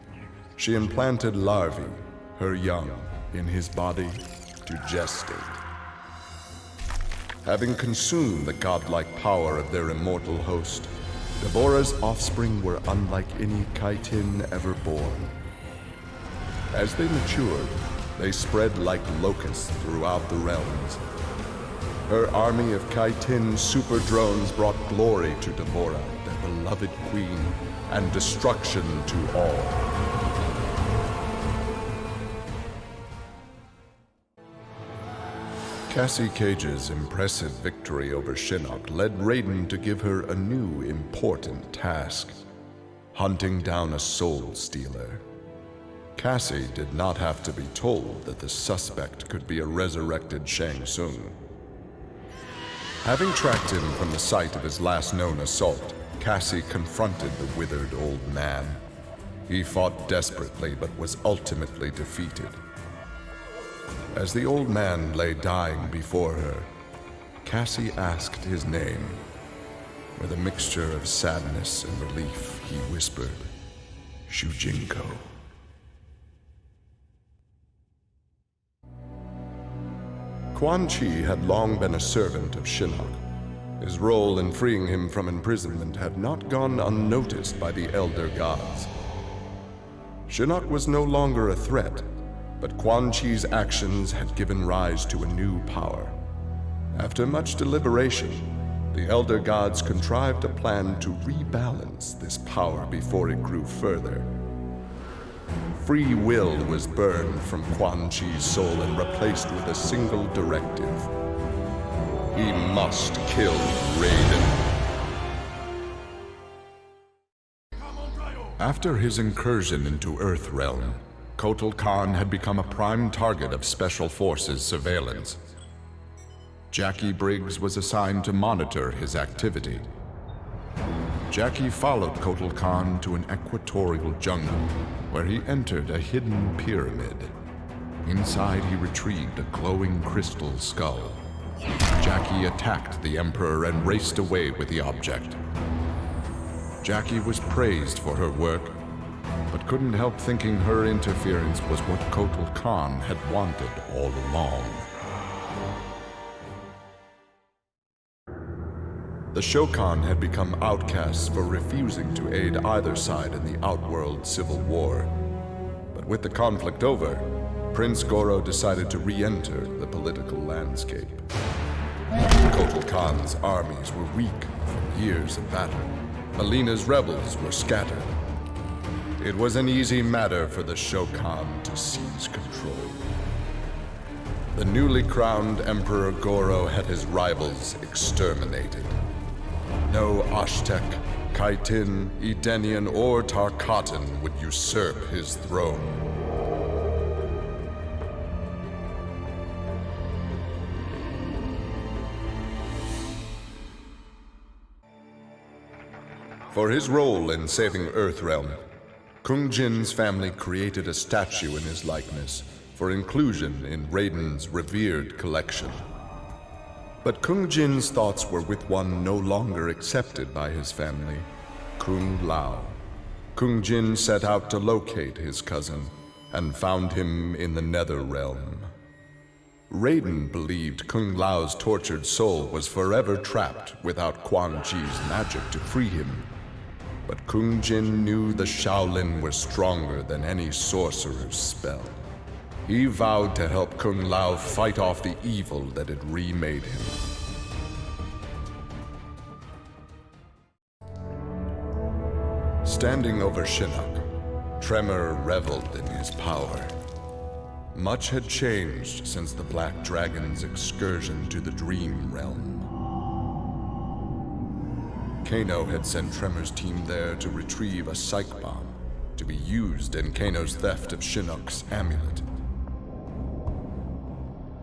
She implanted larvae, her young, in his body to gestate. Having consumed the godlike power of their immortal host, Devora's offspring were unlike any Kaitin ever born. As they matured, they spread like locusts throughout the realms. Her army of Kaitin super drones brought glory to Devora, their beloved queen, and destruction to all. Cassie Cage's impressive victory over Shinnok led Raiden to give her a new important task: hunting down a soul stealer. Cassie did not have to be told that the suspect could be a resurrected Shang Tsung. Having tracked him from the site of his last known assault, Cassie confronted the withered old man. He fought desperately but was ultimately defeated. As the old man lay dying before her, Cassie asked his name. With a mixture of sadness and relief, he whispered, "Shujinko." Quan Chi had long been a servant of Shinnok. His role in freeing him from imprisonment had not gone unnoticed by the Elder Gods. Shinnok was no longer a threat, but Quan Chi's actions had given rise to a new power. After much deliberation, the Elder Gods contrived a plan to rebalance this power before it grew further. Free will was burned from Quan Chi's soul and replaced with a single directive. He must kill Raiden. After his incursion into Earthrealm, Kotal Khan had become a prime target of Special Forces surveillance. Jackie Briggs was assigned to monitor his activity. Jackie followed Kotal Khan to an equatorial jungle, where he entered a hidden pyramid. Inside, he retrieved a glowing crystal skull. Jackie attacked the Emperor and raced away with the object. Jackie was praised for her work, but couldn't help thinking her interference was what Kotal Khan had wanted all along. The Shokan had become outcasts for refusing to aid either side in the Outworld civil war. But with the conflict over, Prince Goro decided to re-enter the political landscape. Kotal Khan's armies were weak from years of battle. Melina's rebels were scattered. It was an easy matter for the Shokan to seize control. The newly crowned Emperor Goro had his rivals exterminated. No Ashtek, Kaitin, Edenian, or Tarkatan would usurp his throne. For his role in saving Earthrealm, Kung Jin's family created a statue in his likeness for inclusion in Raiden's revered collection. But Kung Jin's thoughts were with one no longer accepted by his family, Kung Lao. Kung Jin set out to locate his cousin and found him in the Nether Realm. Raiden believed Kung Lao's tortured soul was forever trapped without Quan Chi's magic to free him. But Kung Jin knew the Shaolin were stronger than any sorcerer's spell. He vowed to help Kung Lao fight off the evil that had remade him. Standing over Shinnok, Tremor reveled in his power. Much had changed since the Black Dragon's excursion to the Dream Realm. Kano had sent Tremor's team there to retrieve a psych bomb to be used in Kano's theft of Shinnok's amulet.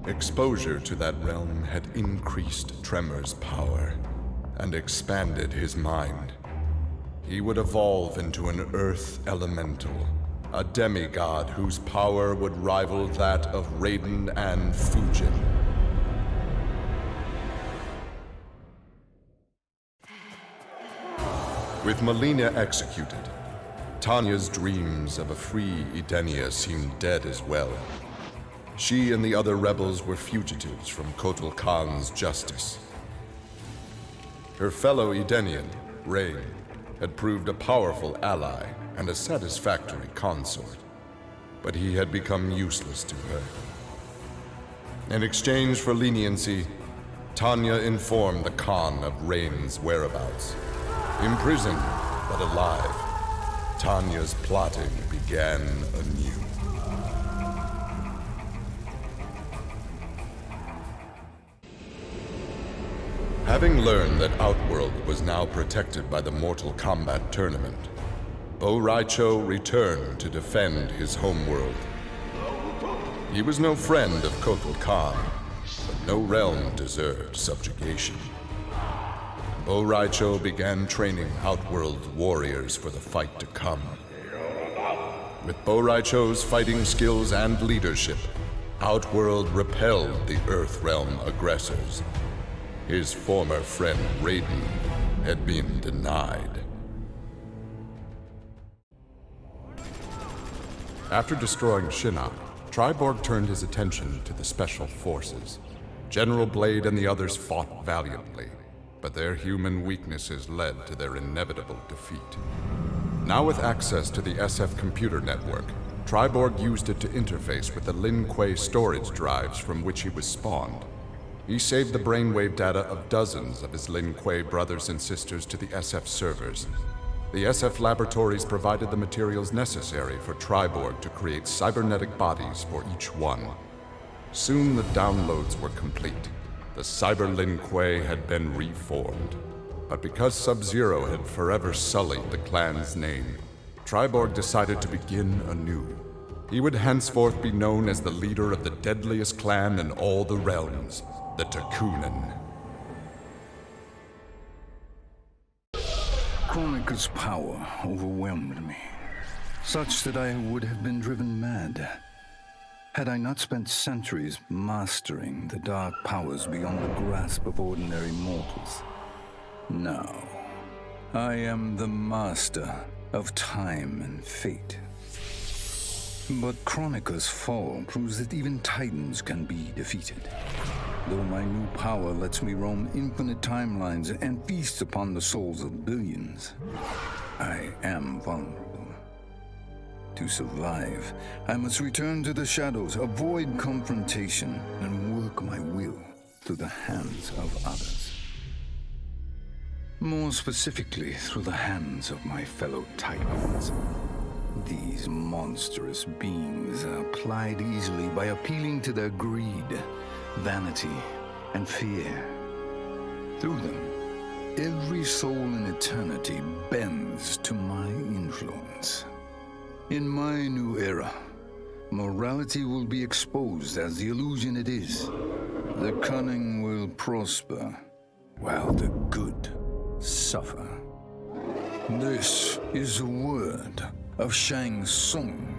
Exposure to that realm had increased Tremor's power and expanded his mind. He would evolve into an earth elemental, a demigod whose power would rival that of Raiden and Fujin. With Melina executed, Tanya's dreams of a free Edenia seemed dead as well. She and the other rebels were fugitives from Kotal Khan's justice. Her fellow Edenian, Rain, had proved a powerful ally and a satisfactory consort, but he had become useless to her. In exchange for leniency, Tanya informed the Khan of Rain's whereabouts. Imprisoned but alive, Tanya's plotting began anew. Having learned that Outworld was now protected by the Mortal Kombat tournament, Bo Raicho returned to defend his homeworld. He was no friend of Kotal Khan, but no realm deserved subjugation. Bo Raicho began training Outworld warriors for the fight to come. With Bo Raicho's fighting skills and leadership, Outworld repelled the Earth Realm aggressors. His former friend Raiden had been denied. After destroying Shinnok, Triborg turned his attention to the Special Forces. General Blade and the others fought valiantly, but their human weaknesses led to their inevitable defeat. Now with access to the SF computer network, Triborg used it to interface with the Lin Kuei storage drives from which he was spawned. He saved the brainwave data of dozens of his Lin Kuei brothers and sisters to the SF servers. The SF laboratories provided the materials necessary for Triborg to create cybernetic bodies for each one. Soon the downloads were complete. The Cyber Lin Kuei had been reformed. But because Sub-Zero had forever sullied the clan's name, Triborg decided to begin anew. He would henceforth be known as the leader of the deadliest clan in all the realms, the Takunin. Kronika's power overwhelmed me, such that I would have been driven mad had I not spent centuries mastering the dark powers beyond the grasp of ordinary mortals. Now, I am the master of time and fate. But Kronika's fall proves that even titans can be defeated. Though my new power lets me roam infinite timelines and feast upon the souls of billions, I am vulnerable. To survive, I must return to the shadows, avoid confrontation, and work my will through the hands of others. More specifically, through the hands of my fellow titans. These monstrous beings are plied easily by appealing to their greed, vanity, and fear. Through them, every soul in eternity bends to my influence. In my new era, morality will be exposed as the illusion it is. The cunning will prosper, while the good suffer. This is the word of Shang Tsung.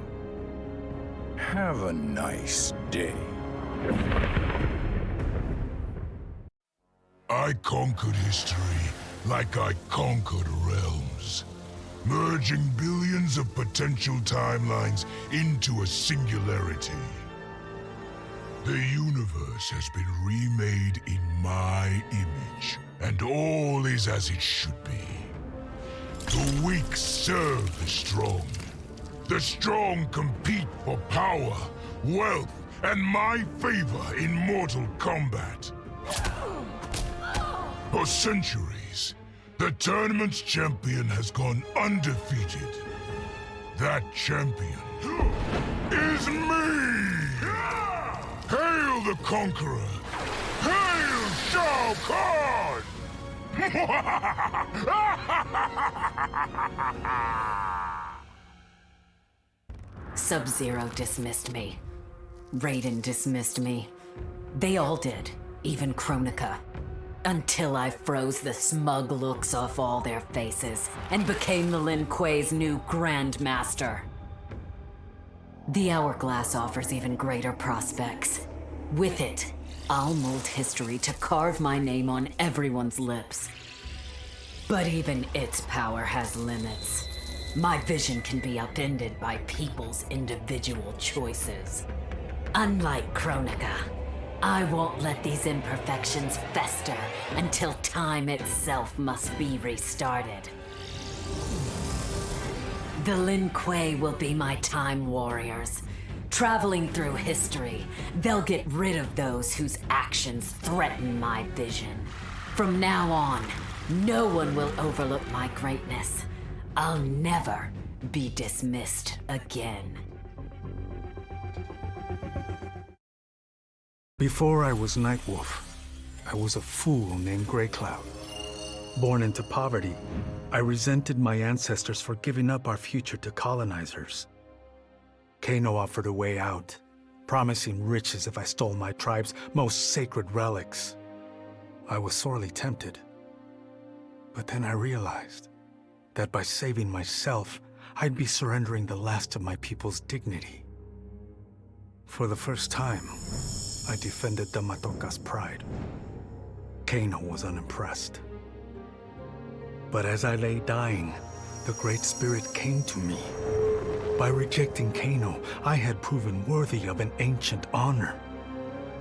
Have a nice day. I conquered history like I conquered realms, merging billions of potential timelines into a singularity. The universe has been remade in my image, and all is as it should be. The weak serve the strong. The strong compete for power, wealth, and my favor in mortal combat. For centuries, the tournament's champion has gone undefeated. That champion is me! Hail the Conqueror! Hail Shao Kahn! Sub-Zero dismissed me. Raiden dismissed me. They all did, even Kronika. Until I froze the smug looks off all their faces and became the Lin Kuei's new Grandmaster. The Hourglass offers even greater prospects. With it, I'll mold history to carve my name on everyone's lips. But even its power has limits. My vision can be upended by people's individual choices. Unlike Kronika, I won't let these imperfections fester until time itself must be restarted. The Lin Kuei will be my time warriors. Traveling through history, they'll get rid of those whose actions threaten my vision. From now on, no one will overlook my greatness. I'll never be dismissed again. Before I was Nightwolf, I was a fool named Greycloud. Born into poverty, I resented my ancestors for giving up our future to colonizers. Kano offered a way out, promising riches if I stole my tribe's most sacred relics. I was sorely tempted. But then I realized that by saving myself, I'd be surrendering the last of my people's dignity. For the first time, I defended the Matoka's pride. Kano was unimpressed. But as I lay dying, the Great Spirit came to me. By rejecting Kano, I had proven worthy of an ancient honor.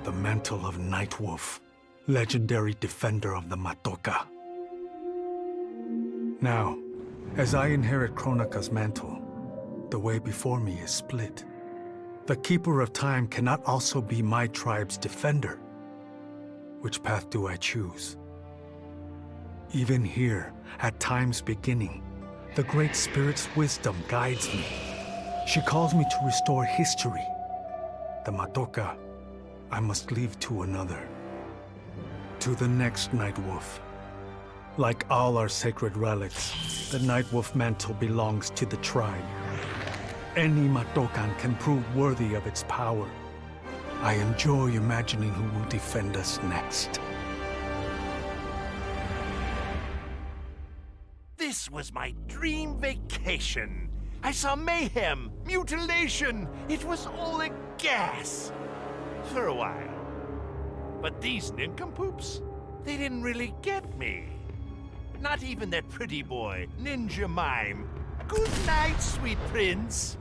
The mantle of Nightwolf, legendary defender of the Matoka. Now, as I inherit Kronika's mantle, the way before me is split. The Keeper of Time cannot also be my tribe's defender. Which path do I choose? Even here, at time's beginning, the Great Spirit's wisdom guides me. She calls me to restore history. The Matoka, I must leave to another. To the next Nightwolf. Like all our sacred relics, the Nightwolf mantle belongs to the tribe. Any Matokan can prove worthy of its power. I enjoy imagining who will defend us next. This was my dream vacation. I saw mayhem, mutilation. It was all a gas. For a while. But these nincompoops, they didn't really get me. Not even that pretty boy, Ninja Mime. Good night, sweet prince.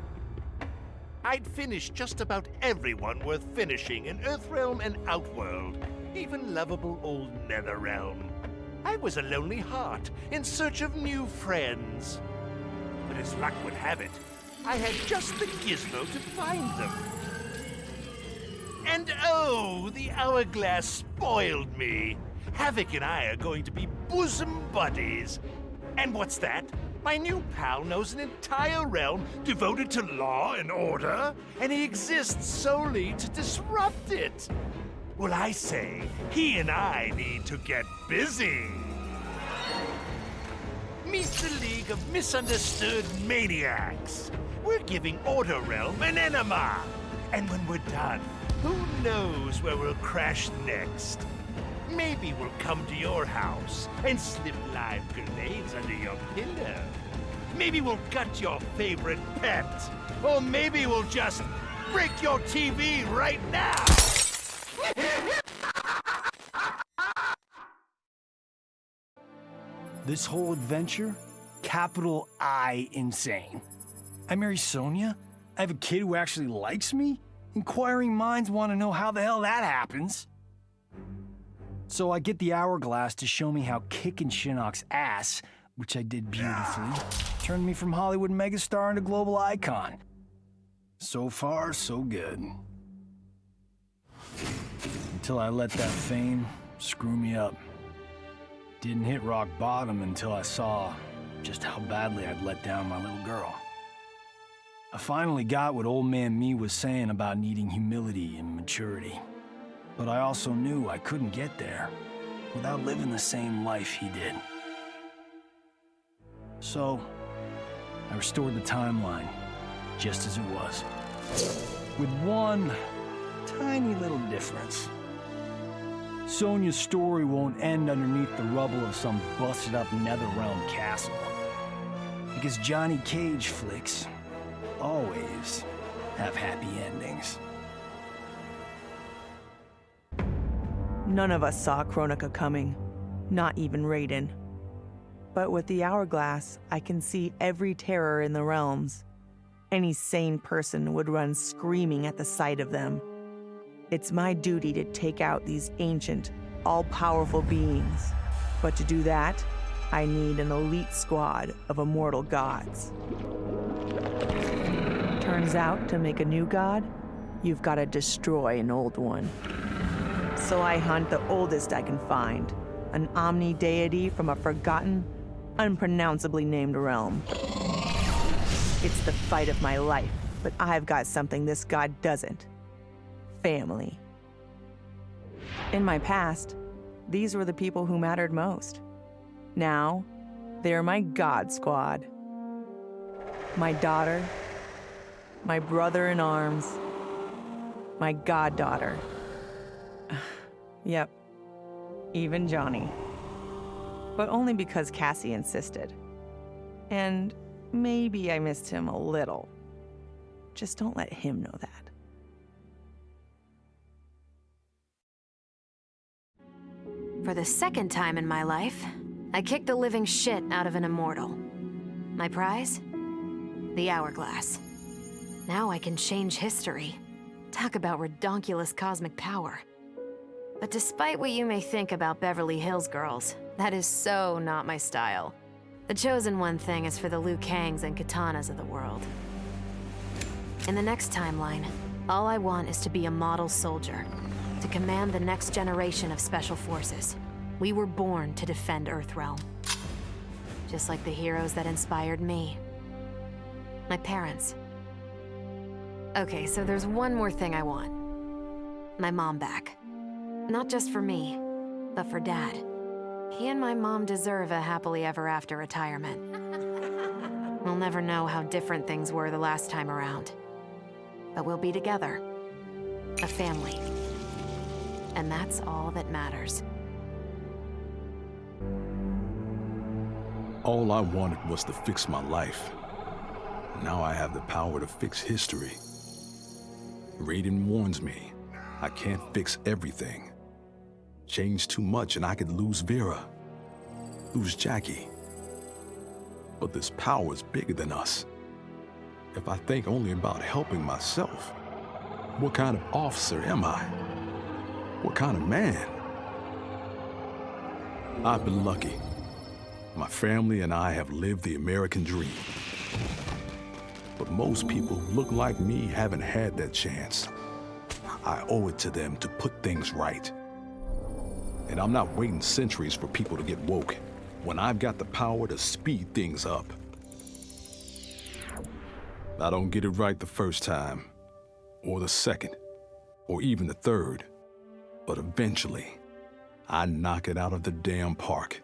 I'd finished just about everyone worth finishing in Earthrealm and Outworld, even lovable old Netherrealm. I was a lonely heart in search of new friends. But as luck would have it, I had just the gizmo to find them. And oh, the Hourglass spoiled me. Havoc and I are going to be bosom buddies. And what's that? My new pal knows an entire realm devoted to law and order, and he exists solely to disrupt it. Well, I say, he and I need to get busy. Meet the League of Misunderstood Maniacs. We're giving Order Realm an enema. And when we're done, who knows where we'll crash next? Maybe we'll come to your house and slip live grenades under your pillow. Maybe we'll gut your favorite pet. Or maybe we'll just break your TV right now. This whole adventure, capital I insane. I marry Sonia? I have a kid who actually likes me? Inquiring minds want to know how the hell that happens. So I get the hourglass to show me how kicking Shinnok's ass, which I did beautifully, turned me from Hollywood megastar into global icon. So far, so good. Until I let that fame screw me up. Didn't hit rock bottom until I saw just how badly I'd let down my little girl. I finally got what old man me was saying about needing humility and maturity. But I also knew I couldn't get there without living the same life he did. So, I restored the timeline just as it was. With one tiny little difference. Sonia's story won't end underneath the rubble of some busted-up Netherrealm castle. Because Johnny Cage flicks always have happy endings. None of us saw Kronika coming, not even Raiden. But with the hourglass, I can see every terror in the realms. Any sane person would run screaming at the sight of them. It's my duty to take out these ancient, all-powerful beings. But to do that, I need an elite squad of immortal gods. Turns out, to make a new god, you've got to destroy an old one. So I hunt the oldest I can find, an omni-deity from a forgotten, unpronounceably named realm. It's the fight of my life, but I've got something this god doesn't. Family. In my past, these were the people who mattered most. Now, they're my god squad. My daughter, my brother in arms, my goddaughter. Yep, even Johnny. But only because Cassie insisted. And maybe I missed him a little. Just don't let him know that. For the second time in my life, I kicked the living shit out of an immortal. My prize? The hourglass. Now I can change history. Talk about redonkulous cosmic power. But despite what you may think about Beverly Hills girls, that is so not my style. The chosen one thing is for the Liu Kangs and Katanas of the world. In the next timeline, all I want is to be a model soldier, to command the next generation of special forces. We were born to defend Earthrealm. Just like the heroes that inspired me. My parents. Okay, so there's one more thing I want. My mom back. Not just for me, but for Dad. He and my mom deserve a happily ever after retirement. We'll never know how different things were the last time around. But we'll be together. A family. And that's all that matters. All I wanted was to fix my life. Now I have the power to fix history. Raiden warns me, I can't fix everything. Change too much and I could lose Vera, lose Jackie. But this power is bigger than us. If I think only about helping myself, what kind of officer am I? What kind of man? I've been lucky. My family and I have lived the American dream. But most people who look like me haven't had that chance. I owe it to them to put things right. And I'm not waiting centuries for people to get woke when I've got the power to speed things up. I don't get it right the first time, or the second, or even the third. But eventually, I knock it out of the damn park.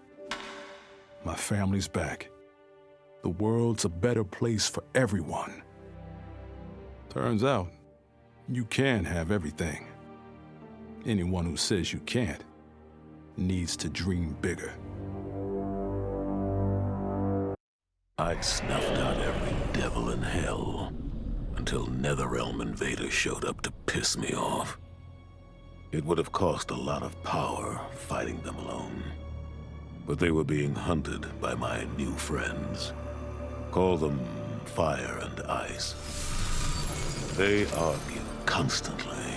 My family's back. The world's a better place for everyone. Turns out, you can have everything. Anyone who says you can't needs to dream bigger. I'd snuffed out every devil in hell until Netherrealm invaders showed up to piss me off. It would have cost a lot of power fighting them alone. but they were being hunted by my new friends. Call them Fire and Ice. They argue constantly,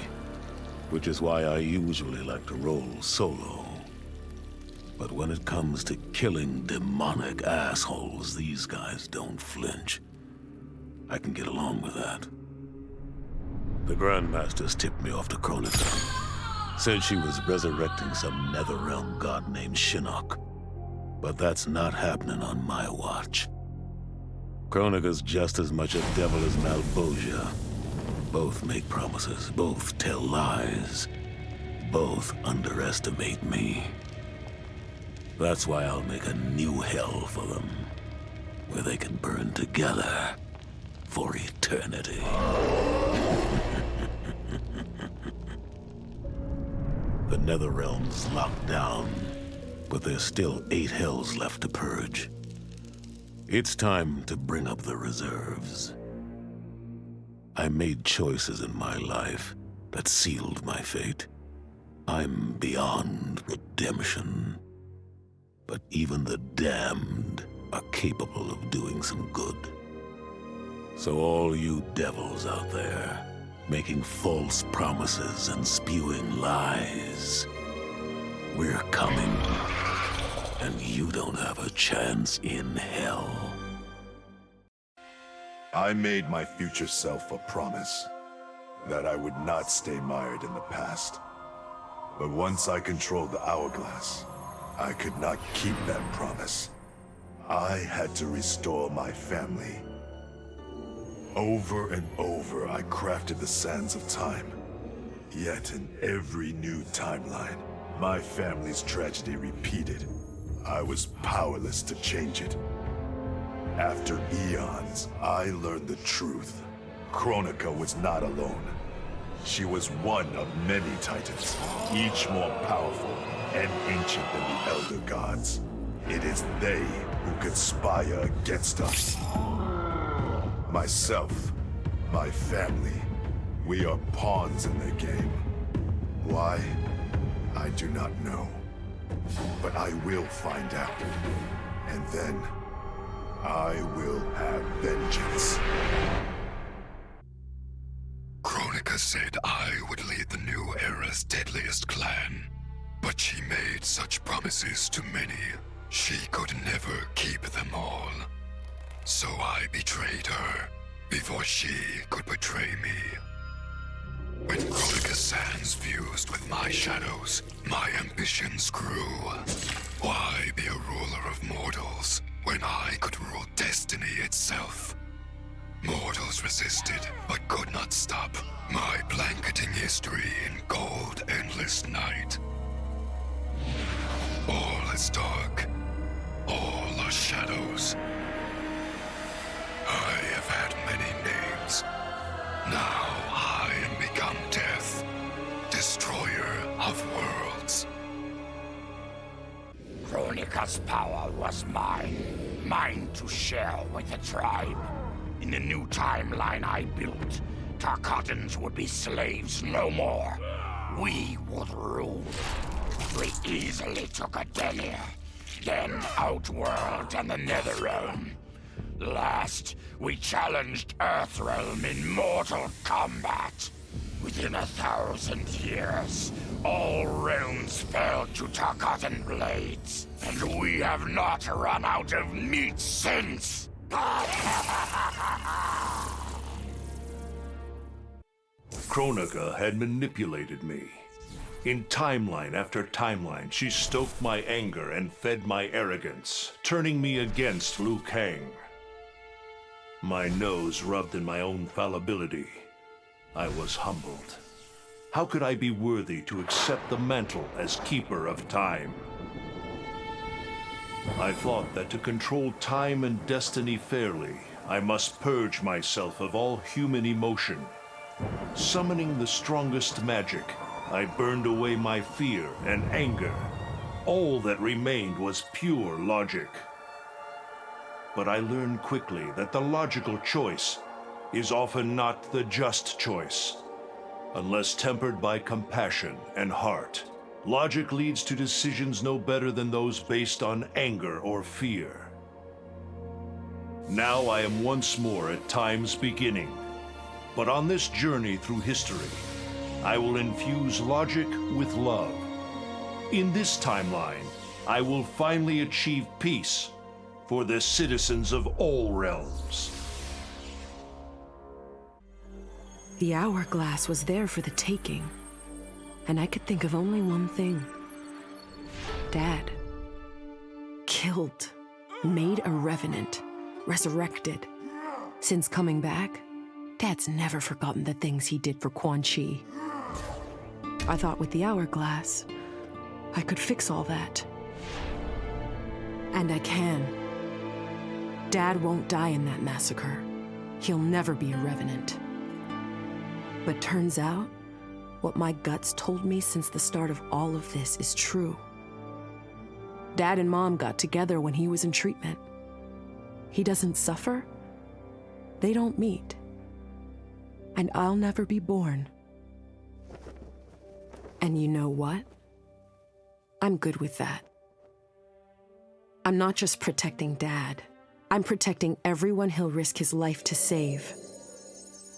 which is why I usually like to roll solo. But when it comes to killing demonic assholes, these guys don't flinch. I can get along with that. The Grandmasters tipped me off to Kronika. Said she was resurrecting some Netherrealm god named Shinnok. But that's not happening on my watch. Kronika's just as much a devil as Malbosia. Both make promises, both tell lies, both underestimate me. That's why I'll make a new hell for them, where they can burn together for eternity. The Netherrealm's locked down, but there's still 8 hells left to purge. It's time to bring up the reserves. I made choices in my life that sealed my fate. I'm beyond redemption. But even the damned are capable of doing some good. So all you devils out there, making false promises and spewing lies, we're coming. And you don't have a chance in hell. I made my future self a promise that I would not stay mired in the past. But once I controlled the hourglass, I could not keep that promise. I had to restore my family. Over and over, I crafted the sands of time. Yet in every new timeline, my family's tragedy repeated. I was powerless to change it. After eons, I learned the truth. Kronika was not alone. She was one of many titans, each more powerful and ancient than the Elder Gods. It is they who conspire against us. Myself, my family, we are pawns in their game. Why? I do not know. But I will find out. And then, I will have vengeance. Kronika said I would lead the new era's deadliest clan. But she made such promises to many, she could never keep them all. So I betrayed her, before she could betray me. When Kronika's sands fused with my shadows, my ambitions grew. Why be a ruler of mortals, when I could rule destiny itself? Mortals resisted, but could not stop my blanketing history in cold, endless night. All is dark. All are shadows. I have had many names. Now I am become death, destroyer of worlds. Kronika's power was mine to share with the tribe. In the new timeline I built, Tarkatans would be slaves no more. We would rule. We easily took Adelia, then Outworld and the Netherrealm. Last, we challenged Earthrealm in mortal combat. Within 1,000 years, all realms fell to Tarkatan blades, and we have not run out of meat since. Kronika had manipulated me. In timeline after timeline, she stoked my anger and fed my arrogance, turning me against Liu Kang. My nose rubbed in my own fallibility. I was humbled. How could I be worthy to accept the mantle as keeper of time? I thought that to control time and destiny fairly, I must purge myself of all human emotion. Summoning the strongest magic, I burned away my fear and anger. All that remained was pure logic. But I learned quickly that the logical choice is often not the just choice, unless tempered by compassion and heart. Logic leads to decisions no better than those based on anger or fear. Now I am once more at time's beginning. But on this journey through history, I will infuse logic with love. In this timeline, I will finally achieve peace for the citizens of all realms. The hourglass was there for the taking, and I could think of only one thing. Dad. Killed. Made a revenant. Resurrected. Since coming back, Dad's never forgotten the things he did for Quan Chi. I thought with the hourglass, I could fix all that. And I can. Dad won't die in that massacre. He'll never be a revenant. But turns out, what my guts told me since the start of all of this is true. Dad and Mom got together when he was in treatment. He doesn't suffer. They don't meet. And I'll never be born. And you know what? I'm good with that. I'm not just protecting Dad. I'm protecting everyone he'll risk his life to save.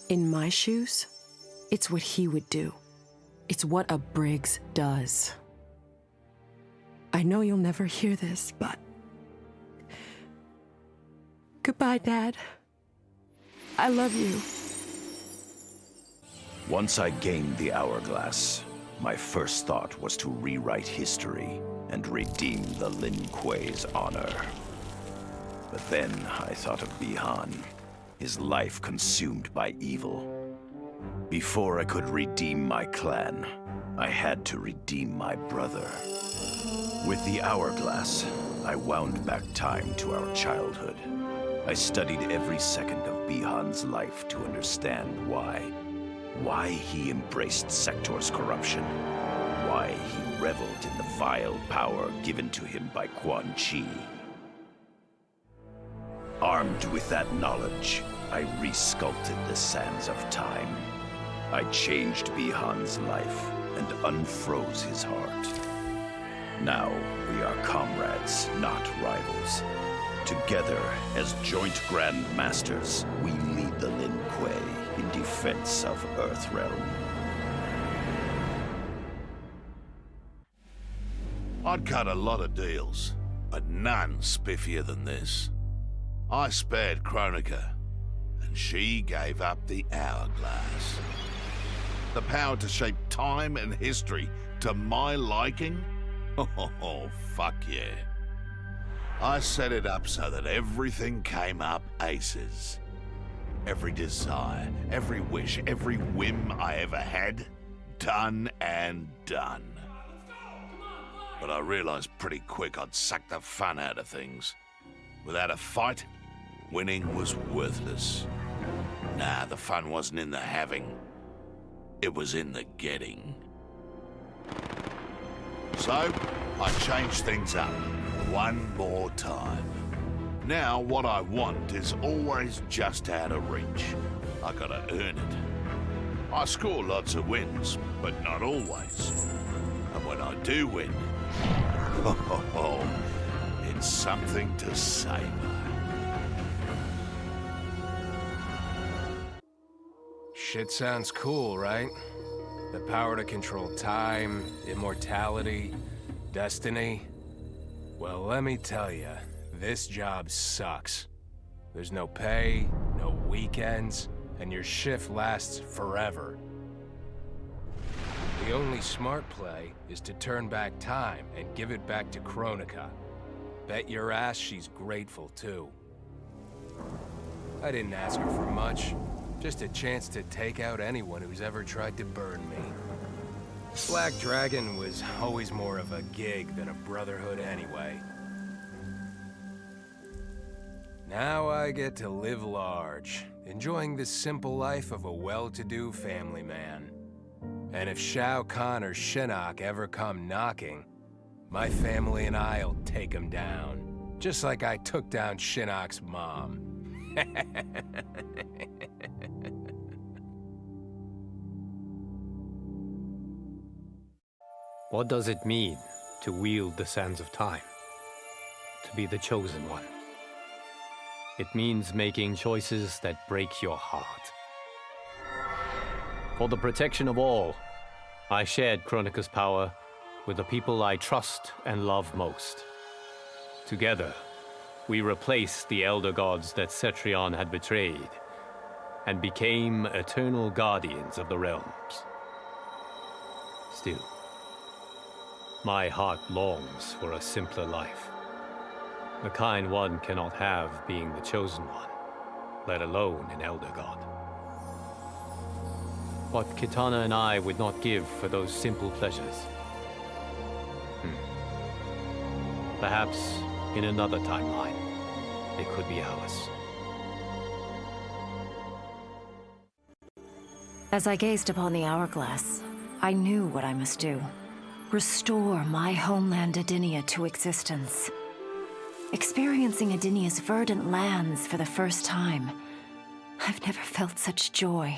In my shoes, it's what he would do. It's what a Briggs does. I know you'll never hear this, but... Goodbye, Dad. I love you. Once I gained the hourglass, my first thought was to rewrite history and redeem the Lin Kuei's honor. But then I thought of Bihan, his life consumed by evil. Before I could redeem my clan, I had to redeem my brother. With the hourglass, I wound back time to our childhood. I studied every second of Bihan's life to understand why. Why he embraced Sector's corruption. Why he reveled in the vile power given to him by Quan Chi. Armed with that knowledge, I resculpted the sands of time. I changed Bihan's life and unfroze his heart. Now we are comrades, not rivals. Together, as joint Grand Masters, we lead the Lin Kuei in defense of Earthrealm. I'd cut a lot of deals, but none spiffier than this. I spared Kronika, and she gave up the hourglass. The power to shape time and history to my liking? Oh, fuck yeah. I set it up so that everything came up aces. Every desire, every wish, every whim I ever had, done and done. But I realized pretty quick I'd sucked the fun out of things. Without a fight, winning was worthless. Nah, the fun wasn't in the having. It was in the getting. So, I changed things up one more time. Now, what I want is always just out of reach. I gotta earn it. I score lots of wins, but not always. And when I do win, it's something to savor. Shit sounds cool, right? The power to control time, immortality, destiny. Well, let me tell you, this job sucks. There's no pay, no weekends, and your shift lasts forever. The only smart play is to turn back time and give it back to Kronika. Bet your ass she's grateful, too. I didn't ask her for much. Just a chance to take out anyone who's ever tried to burn me. Black Dragon was always more of a gig than a brotherhood anyway. Now I get to live large, enjoying the simple life of a well-to-do family man. And if Shao Kahn or Shinnok ever come knocking, my family and I'll take them down. Just like I took down Shinnok's mom. What does it mean to wield the sands of time? To be the chosen one? It means making choices that break your heart. For the protection of all, I shared Kronika's power with the people I trust and love most. Together, we replaced the elder gods that Cetrion had betrayed, and became eternal guardians of the realms. Still, my heart longs for a simpler life. The kind one cannot have being the chosen one, let alone an elder god. What Kitana and I would not give for those simple pleasures. Perhaps in another timeline, it could be ours. As I gazed upon the hourglass, I knew what I must do. Restore my homeland Edenia to existence. Experiencing Edenia's verdant lands for the first time, I've never felt such joy.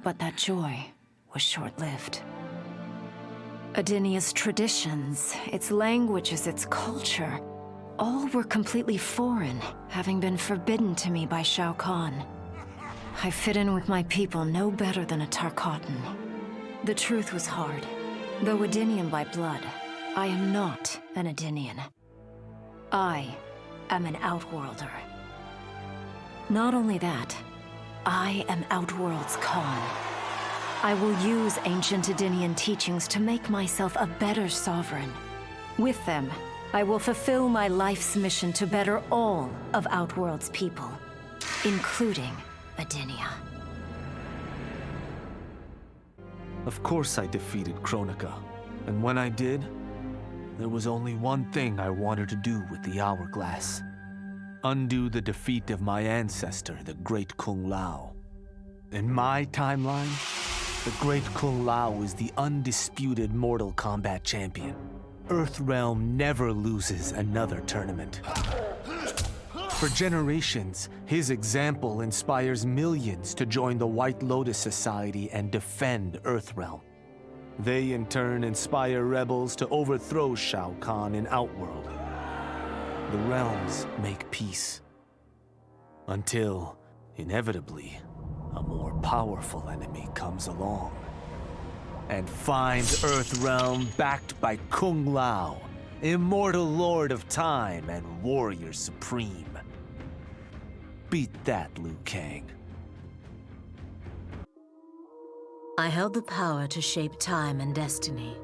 But that joy was short-lived. Edenia's traditions, its languages, its culture, all were completely foreign, having been forbidden to me by Shao Kahn. I fit in with my people no better than a Tarkatan. The truth was hard. Though Edenian by blood, I am not an Edenian. I am an Outworlder. Not only that, I am Outworld's Khan. I will use ancient Edenian teachings to make myself a better sovereign. With them, I will fulfill my life's mission to better all of Outworld's people, including Edenia. Of course I defeated Kronika, and when I did, there was only one thing I wanted to do with the hourglass. Undo the defeat of my ancestor, the Great Kung Lao. In my timeline, the Great Kung Lao is the undisputed Mortal Kombat champion. Earthrealm never loses another tournament. For generations, his example inspires millions to join the White Lotus Society and defend Earthrealm. They in turn inspire rebels to overthrow Shao Kahn in Outworld. The realms make peace. Until, inevitably, a more powerful enemy comes along and finds Earthrealm backed by Kung Lao, immortal lord of time and warrior supreme. Beat that, Liu Kang. I held the power to shape time and destiny,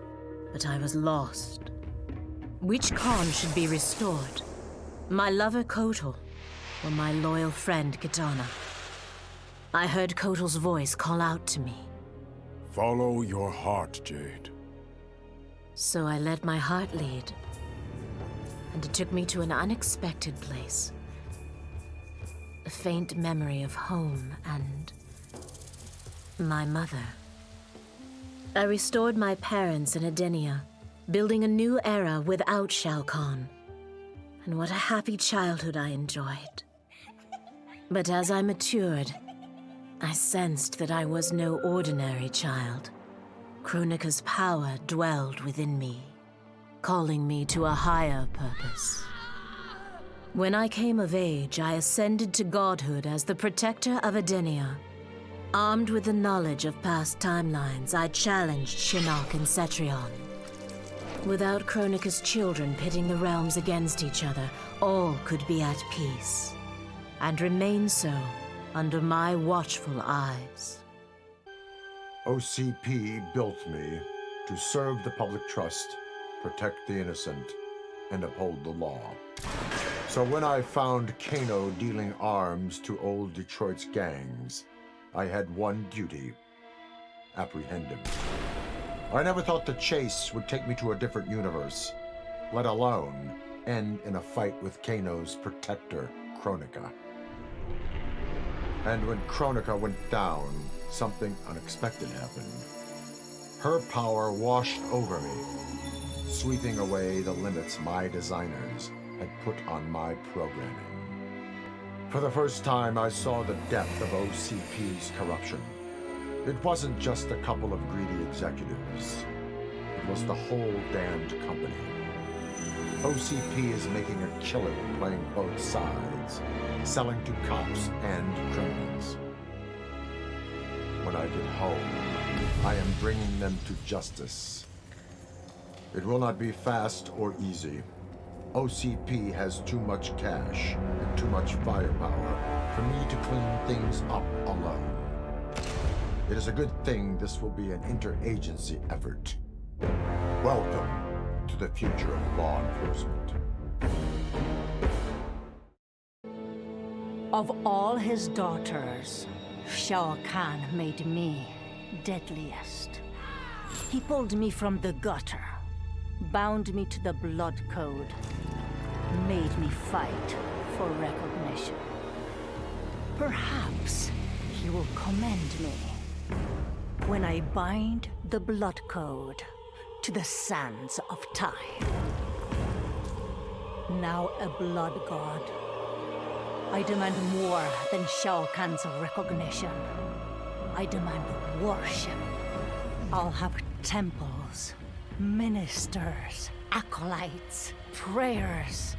but I was lost. Which Khan should be restored? My lover Kotal, or my loyal friend Kitana? I heard Kotal's voice call out to me. Follow your heart, Jade. So I let my heart lead, and it took me to an unexpected place. A faint memory of home and my mother. I restored my parents in Edenia, building a new era without Shao Kahn. And what a happy childhood I enjoyed. But as I matured, I sensed that I was no ordinary child. Kronika's power dwelled within me, calling me to a higher purpose. When I came of age, I ascended to godhood as the protector of Edenia. Armed with the knowledge of past timelines, I challenged Shinnok and Cetrion. Without Kronika's children pitting the realms against each other, all could be at peace, and remain so under my watchful eyes. OCP built me to serve the public trust, protect the innocent, and uphold the law. So when I found Kano dealing arms to old Detroit's gangs, I had one duty: apprehend him. I never thought the chase would take me to a different universe, let alone end in a fight with Kano's protector, Kronika. And when Kronika went down, something unexpected happened. Her power washed over me, sweeping away the limits my designers had put on my programming. For the first time, I saw the depth of OCP's corruption. It wasn't just a couple of greedy executives. It was the whole damned company. OCP is making a killing playing both sides, selling to cops and criminals. When I get home, I am bringing them to justice. It will not be fast or easy. OCP has too much cash and too much firepower for me to clean things up alone. It is a good thing this will be an interagency effort. Welcome to the future of law enforcement. Of all his daughters, Shao Kahn made me deadliest. He pulled me from the gutter, bound me to the blood code, made me fight for recognition. Perhaps he will commend me when I bind the blood code to the sands of time. Now a blood god, I demand more than Shao Kahn's recognition. I demand worship. I'll have temples, ministers, acolytes, prayers,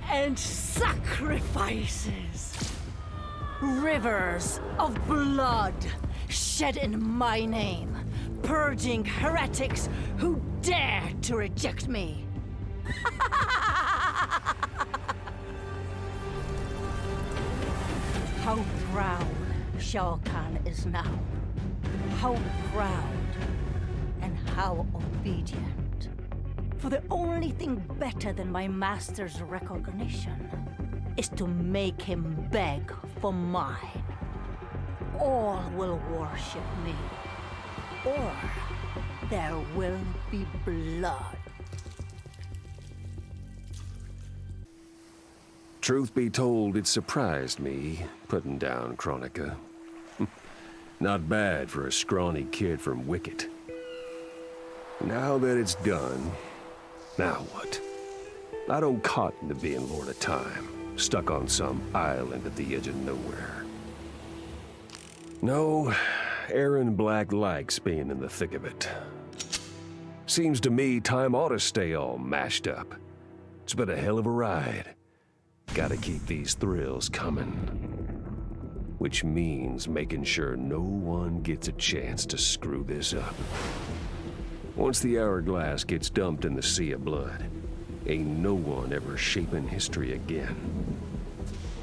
and sacrifices. Rivers of blood shed in my name, purging heretics who dare to reject me. How proud Shao Kahn is now. How proud and how obedient. For the only thing better than my master's recognition is to make him beg for mine. All will worship me, or there will be blood. Truth be told, it surprised me, putting down Kronika. Not bad for a scrawny kid from Wicket. Now that it's done, now what? I don't cotton to being Lord of Time, stuck on some island at the edge of nowhere. No, Aaron Black likes being in the thick of it. Seems to me time ought to stay all mashed up. It's been a hell of a ride. Gotta keep these thrills coming. Which means making sure no one gets a chance to screw this up. Once the hourglass gets dumped in the sea of blood, ain't no one ever shaping history again.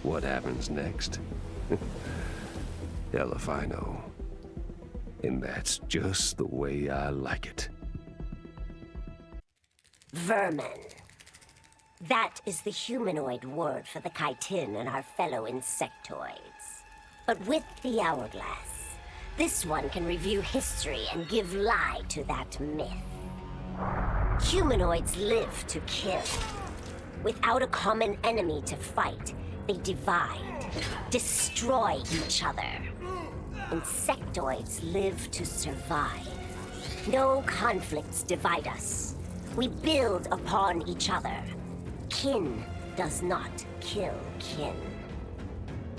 What happens next? Hell if I know. And that's just the way I like it. Vermin. That is the humanoid word for the chitin and our fellow insectoids. But with the hourglass, this one can review history and give lie to that myth. Humanoids live to kill. Without a common enemy to fight, they divide, destroy each other. Insectoids live to survive. No conflicts divide us. We build upon each other. Kin does not kill kin.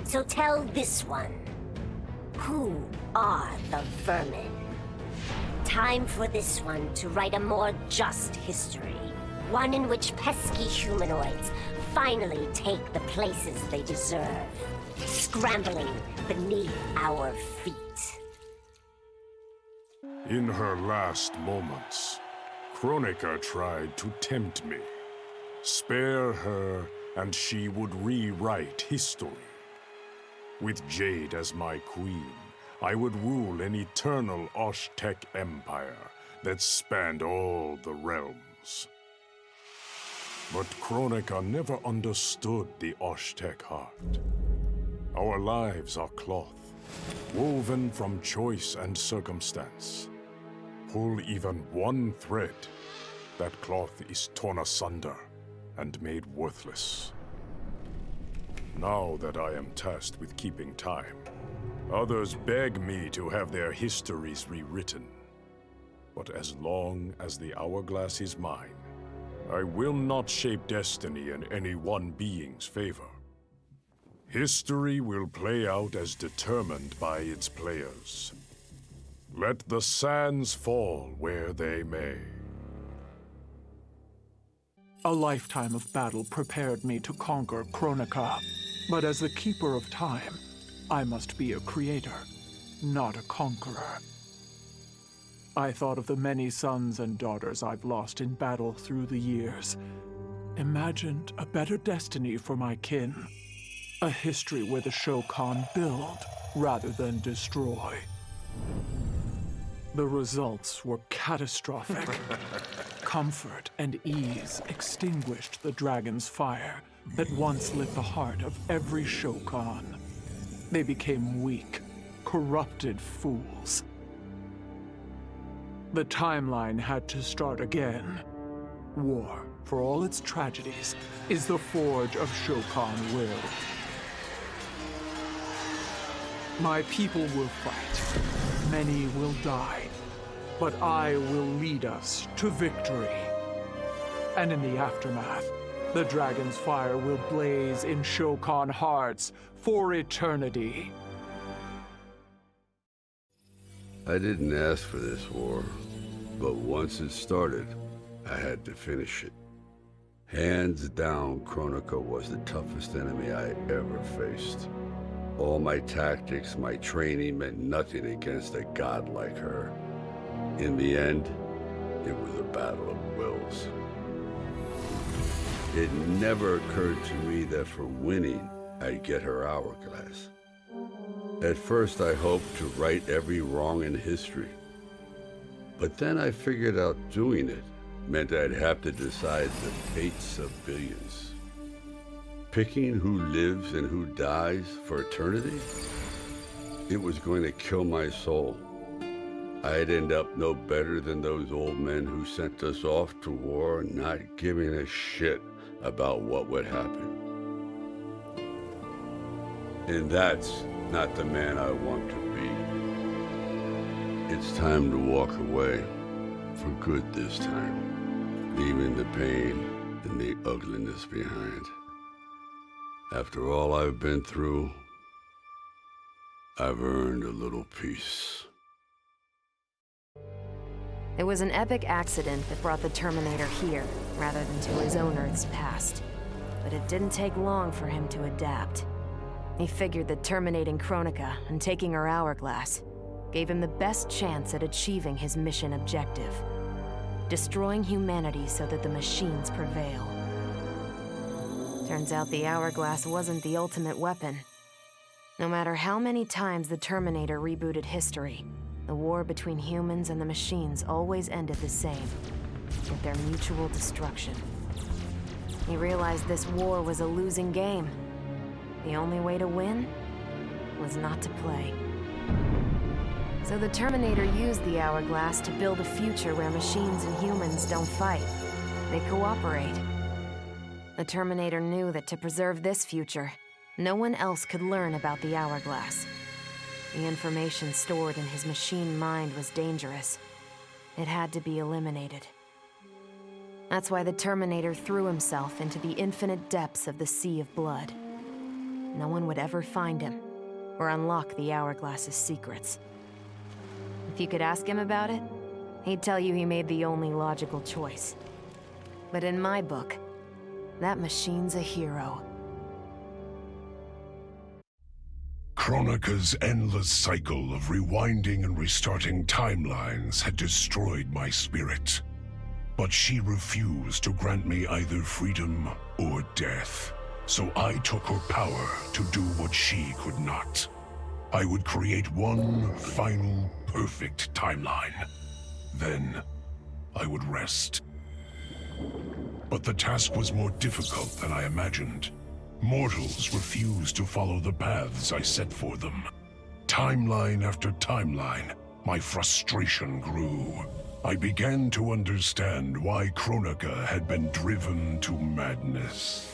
So tell this one, who are the vermin? Time for this one to write a more just history. One in which pesky humanoids finally take the places they deserve, scrambling beneath our feet. In her last moments, Kronika tried to tempt me. Spare her, and she would rewrite history. With Jade as my queen, I would rule an eternal Osh-Tech empire that spanned all the realms. But Kronika never understood the Osh-Tech heart. Our lives are cloth, woven from choice and circumstance. Pull even one thread, that cloth is torn asunder and made worthless. Now that I am tasked with keeping time, others beg me to have their histories rewritten. But as long as the hourglass is mine, I will not shape destiny in any one being's favor. History will play out as determined by its players. Let the sands fall where they may. A lifetime of battle prepared me to conquer Kronika. But as the Keeper of Time, I must be a creator, not a conqueror. I thought of the many sons and daughters I've lost in battle through the years. Imagined a better destiny for my kin. A history where the Shokan build rather than destroy. The results were catastrophic. Comfort and ease extinguished the dragon's fire that once lit the heart of every Shokan. They became weak, corrupted fools. The timeline had to start again. War, for all its tragedies, is the forge of Shokan will. My people will fight. Many will die. But I will lead us to victory. And in the aftermath, the dragon's fire will blaze in Shokan hearts for eternity. I didn't ask for this war, but once it started, I had to finish it. Hands down, Kronika was the toughest enemy I ever faced. All my tactics, my training meant nothing against a god like her. In the end, it was a battle of wills. It never occurred to me that for winning, I'd get her hourglass. At first, I hoped to right every wrong in history. But then I figured out doing it meant I'd have to decide the fates of billions. Picking who lives and who dies for eternity? It was going to kill my soul. I'd end up no better than those old men who sent us off to war, not giving a shit about what would happen. And that's not the man I want to be. It's time to walk away, for good this time, leaving the pain and the ugliness behind. After all I've been through, I've earned a little peace. It was an epic accident that brought the Terminator here, rather than to his own Earth's past. But it didn't take long for him to adapt. He figured that terminating Kronika and taking her hourglass gave him the best chance at achieving his mission objective. Destroying humanity so that the machines prevail. Turns out the hourglass wasn't the ultimate weapon. No matter how many times the Terminator rebooted history, the war between humans and the machines always ended the same, with their mutual destruction. He realized this war was a losing game. The only way to win was not to play. So the Terminator used the hourglass to build a future where machines and humans don't fight. They cooperate. The Terminator knew that to preserve this future, no one else could learn about the hourglass. The information stored in his machine mind was dangerous. It had to be eliminated. That's why the Terminator threw himself into the infinite depths of the Sea of Blood. No one would ever find him, or unlock the hourglass's secrets. If you could ask him about it, he'd tell you he made the only logical choice. But in my book, that machine's a hero. Kronika's endless cycle of rewinding and restarting timelines had destroyed my spirit. But she refused to grant me either freedom or death. So I took her power to do what she could not. I would create one final, perfect timeline. Then, I would rest. But the task was more difficult than I imagined. Mortals refused to follow the paths I set for them. Timeline after timeline, my frustration grew. I began to understand why Kronika had been driven to madness.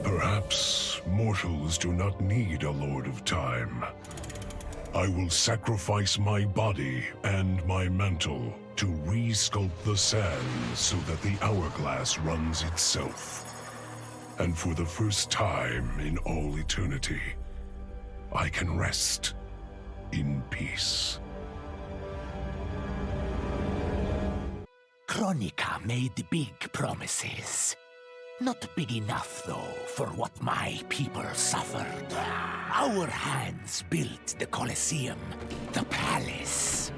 Perhaps mortals do not need a Lord of Time. I will sacrifice my body and my mantle to re-sculpt the sands so that the hourglass runs itself. And for the first time in all eternity, I can rest in peace. Kronika made big promises. Not big enough, though, for what my people suffered. Our hands built the Colosseum, the palace.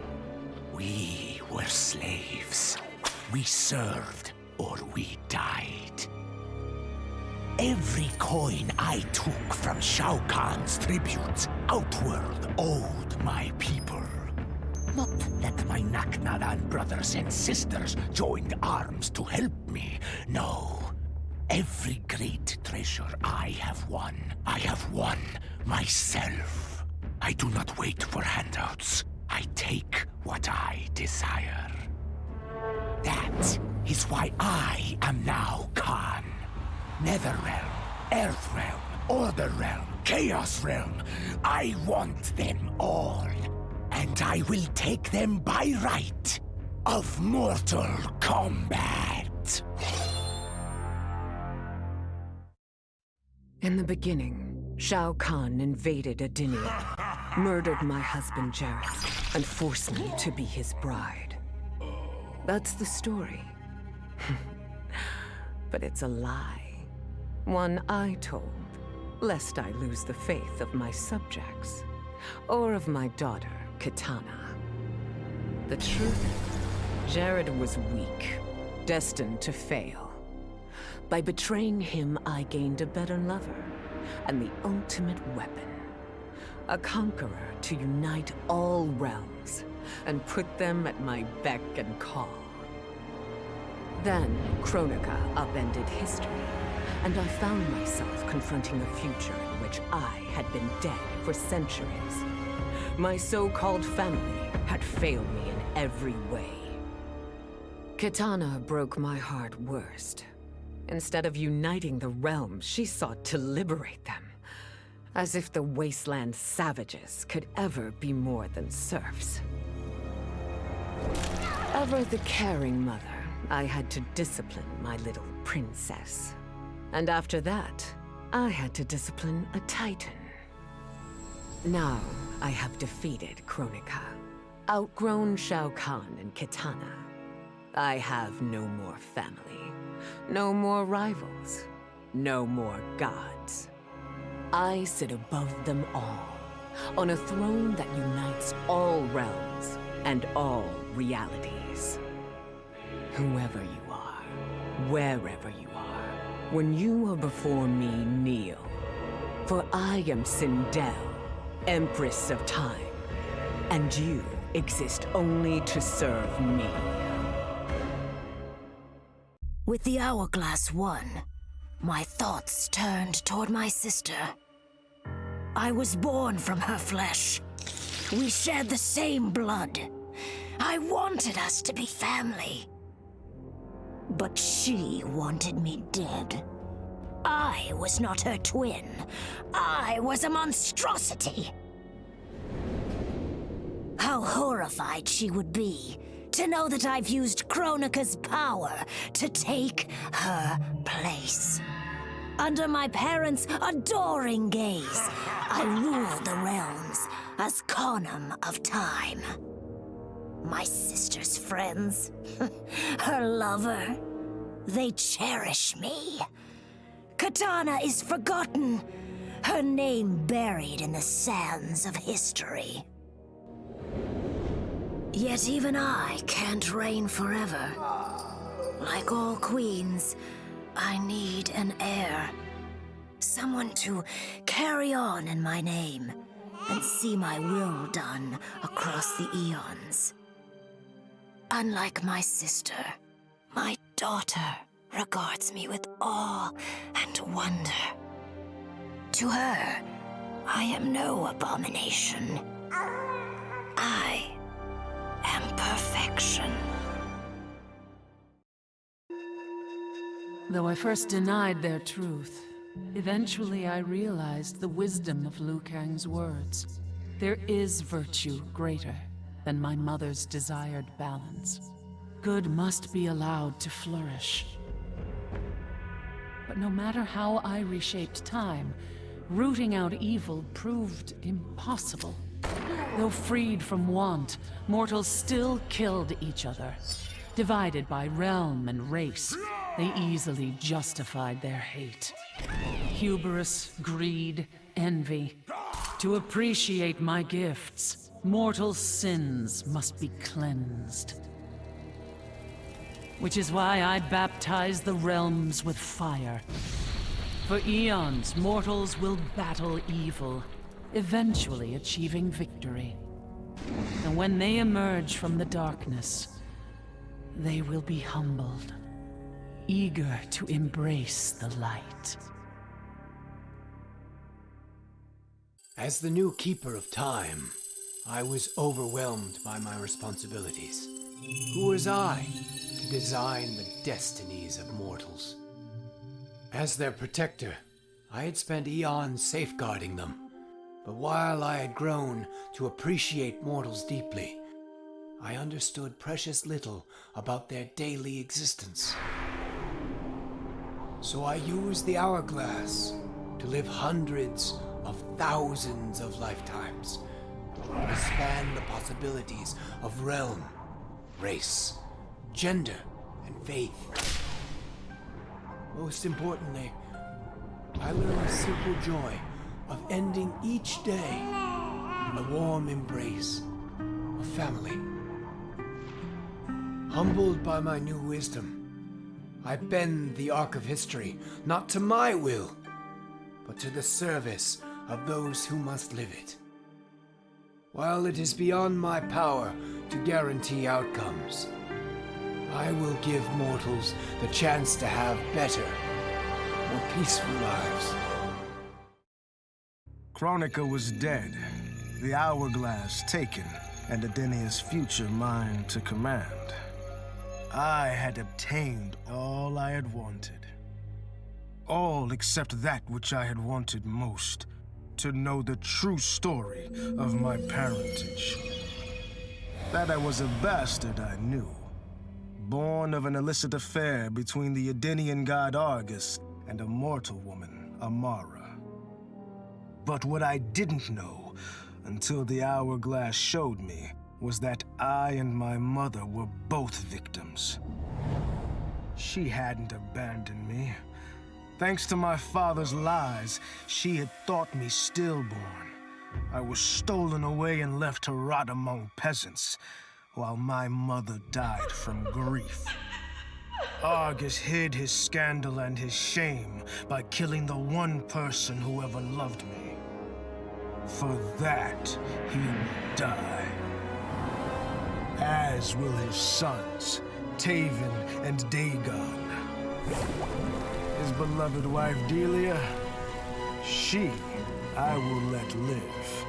We were slaves. We served or we died. Every coin I took from Shao Kahn's tributes outworld owed my people. Not that my Naknadan brothers and sisters joined arms to help me, no. Every great treasure I have won myself. I do not wait for handouts. I take what I desire. That is why I am now Khan. Netherrealm, Earthrealm, Order Realm, Chaos Realm. I want them all. And I will take them by right of Mortal Kombat. In the beginning, Shao Kahn invaded Adenia, murdered my husband Jareth, and forced me to be his bride. That's the story. But it's a lie. One I told, lest I lose the faith of my subjects, or of my daughter, Kitana. The truth, Jared was weak, destined to fail. By betraying him, I gained a better lover, and the ultimate weapon. A conqueror to unite all realms, and put them at my beck and call. Then, Kronika upended history, and I found myself confronting a future in which I had been dead for centuries. My so-called family had failed me in every way. Kitana broke my heart worst. Instead of uniting the realms, she sought to liberate them. As if the wasteland savages could ever be more than serfs. Ever the caring mother, I had to discipline my little princess. And after that, I had to discipline a titan. Now, I have defeated Kronika, outgrown Shao Kahn and Kitana. I have no more family. No more rivals. No more gods. I sit above them all, on a throne that unites all realms and all realities. Whoever you are, wherever you are, when you are before me, kneel. For I am Sindel, Empress of Time, and you exist only to serve me. With the hourglass won, my thoughts turned toward my sister. I was born from her flesh. We shared the same blood. I wanted us to be family. But she wanted me dead. I was not her twin. I was a monstrosity. How horrified she would be to know that I've used Kronika's power to take her place. Under my parents' adoring gaze, I rule the realms as Khanum of Time. My sister's friends, her lover, they cherish me. Kitana is forgotten, her name buried in the sands of history. Yet even I can't reign forever. Like all queens, I need an heir. Someone to carry on in my name and see my will done across the eons. Unlike my sister, my daughter regards me with awe and wonder. To her, I am no abomination. I am perfection. Though I first denied their truth, eventually I realized the wisdom of Liu Kang's words. There is virtue greater than my mother's desired balance. Good must be allowed to flourish. But no matter how I reshaped time, rooting out evil proved impossible. Though freed from want, mortals still killed each other. Divided by realm and race, they easily justified their hate. Hubris, greed, envy. To appreciate my gifts, mortal sins must be cleansed. Which is why I baptize the realms with fire. For eons, mortals will battle evil, eventually achieving victory. And when they emerge from the darkness, they will be humbled, eager to embrace the light. As the new Keeper of Time, I was overwhelmed by my responsibilities. Who was I to design the destinies of mortals? As their protector, I had spent eons safeguarding them. But while I had grown to appreciate mortals deeply, I understood precious little about their daily existence. So I used the hourglass to live hundreds of thousands of lifetimes, to expand the possibilities of realm, race, gender, and faith. Most importantly, I learned the simple joy of ending each day in the warm embrace of family. Humbled by my new wisdom, I bend the arc of history, not to my will, but to the service of those who must live it. While it is beyond my power to guarantee outcomes, I will give mortals the chance to have better, more peaceful lives. Kronika was dead, the hourglass taken, and Adenia's future mine to command. I had obtained all I had wanted. All except that which I had wanted most, to know the true story of my parentage. That I was a bastard I knew, born of an illicit affair between the Adenian god Argus and a mortal woman, Amara. But what I didn't know, until the hourglass showed me, was that I and my mother were both victims. She hadn't abandoned me. Thanks to my father's lies, she had thought me stillborn. I was stolen away and left to rot among peasants, while my mother died from grief. Argus hid his scandal and his shame by killing the one person who ever loved me. For that, he will die. As will his sons, Taven and Dagon. His beloved wife Delia, she I will let live.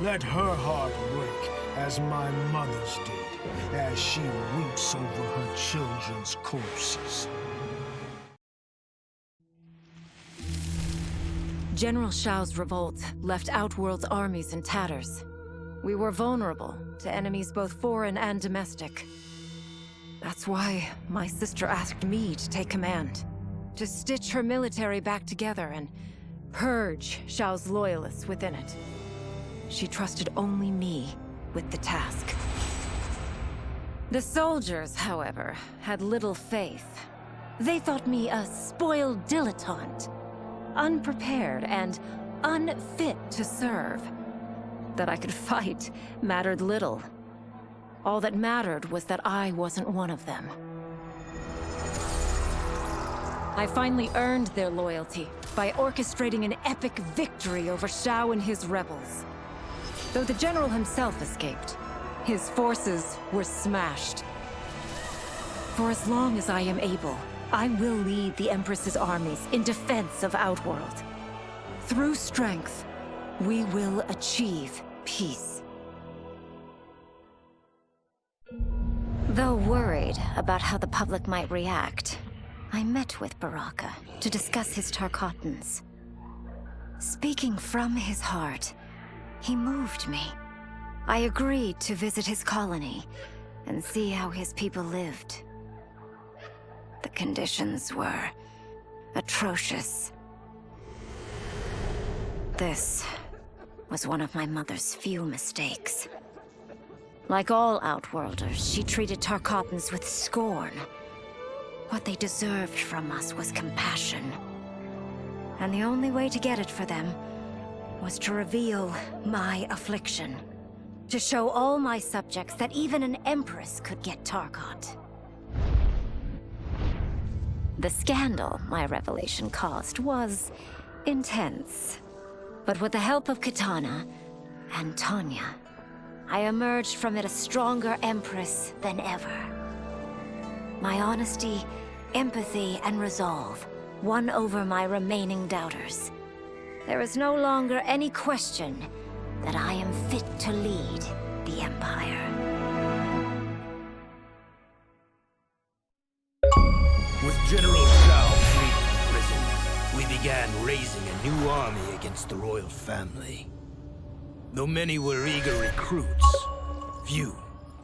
Let her heart break as my mother's did, as she weeps over her children's corpses. General Shao's revolt left Outworld's armies in tatters. We were vulnerable to enemies both foreign and domestic. That's why my sister asked me to take command, to stitch her military back together and purge Shao's loyalists within it. She trusted only me with the task. The soldiers, however, had little faith. They thought me a spoiled dilettante, unprepared and unfit to serve. That I could fight mattered little. All that mattered was that I wasn't one of them. I finally earned their loyalty by orchestrating an epic victory over Shao and his rebels. Though the general himself escaped, his forces were smashed. For as long as I am able, I will lead the Empress's armies in defense of Outworld. Through strength, we will achieve peace. Though worried about how the public might react, I met with Baraka to discuss his Tarkatans. Speaking from his heart, he moved me. I agreed to visit his colony and see how his people lived. The conditions were atrocious. This was one of my mother's few mistakes. Like all Outworlders, she treated Tarkatans with scorn. What they deserved from us was compassion. And the only way to get it for them was to reveal my affliction. To show all my subjects that even an Empress could get Tarkat. The scandal my revelation caused was intense. But with the help of Kitana and Tanya, I emerged from it a stronger Empress than ever. My honesty, empathy, and resolve won over my remaining doubters. There is no longer any question that I am fit to lead the Empire. With General Shao freed from prison, we began raising a new army against the royal family. Though many were eager recruits, few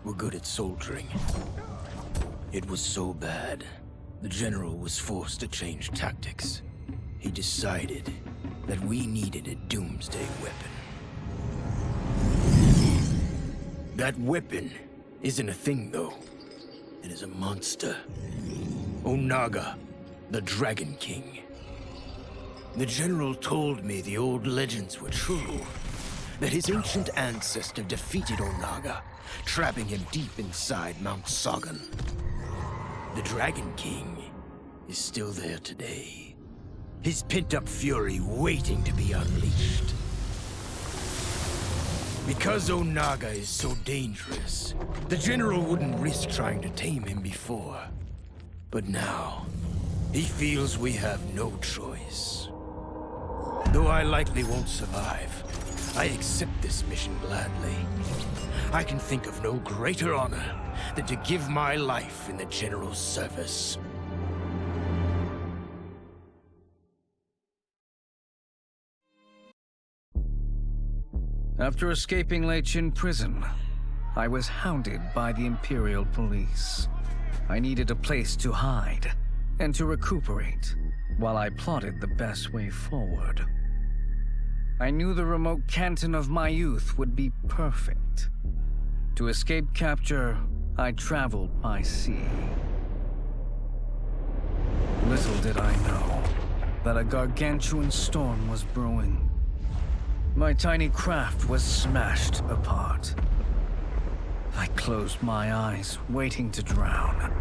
were good at soldiering. It was so bad, the general was forced to change tactics. He decided that we needed a doomsday weapon. That weapon isn't a thing, though. It is a monster. Onaga, the Dragon King. The general told me the old legends were true. That his ancient ancestor defeated Onaga, trapping him deep inside Mount Sagan. The Dragon King is still there today. His pent-up fury waiting to be unleashed. Because Onaga is so dangerous, the general wouldn't risk trying to tame him before. But now, he feels we have no choice. Though I likely won't survive, I accept this mission gladly. I can think of no greater honor than to give my life in the general's service. After escaping Lei Chin prison, I was hounded by the Imperial Police. I needed a place to hide and to recuperate while I plotted the best way forward. I knew the remote canton of my youth would be perfect. To escape capture, I traveled by sea. Little did I know that a gargantuan storm was brewing. My tiny craft was smashed apart. I closed my eyes, waiting to drown,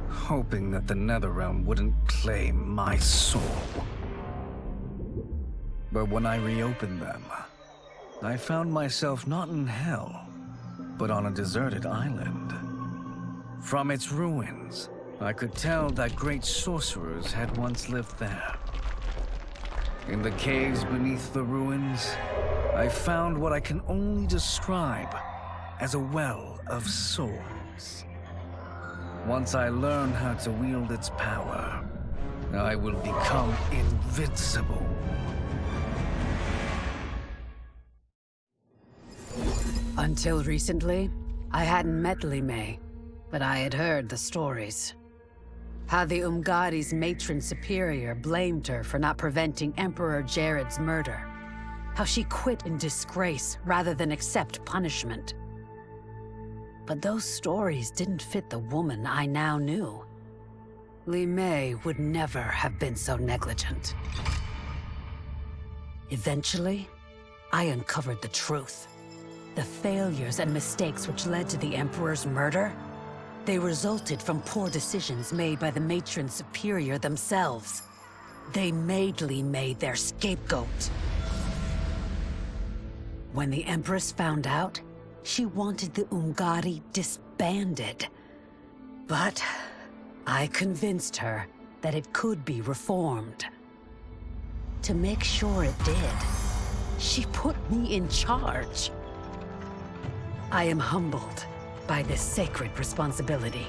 hoping that the Netherrealm wouldn't claim my soul. But when I reopened them, I found myself not in hell, but on a deserted island. From its ruins, I could tell that great sorcerers had once lived there. In the caves beneath the ruins, I found what I can only describe as a well of souls. Once I learn how to wield its power, I will become invincible. Until recently, I hadn't met Li Mei, but I had heard the stories. How the Umgadi's matron superior blamed her for not preventing Emperor Jared's murder. How she quit in disgrace rather than accept punishment. But those stories didn't fit the woman I now knew. Li Mei would never have been so negligent. Eventually, I uncovered the truth. The failures and mistakes which led to the Emperor's murder, they resulted from poor decisions made by the matron superior themselves. They made Li Mei their scapegoat. When the Empress found out, she wanted the Umgadi disbanded. But I convinced her that it could be reformed. To make sure it did, she put me in charge. I am humbled by this sacred responsibility.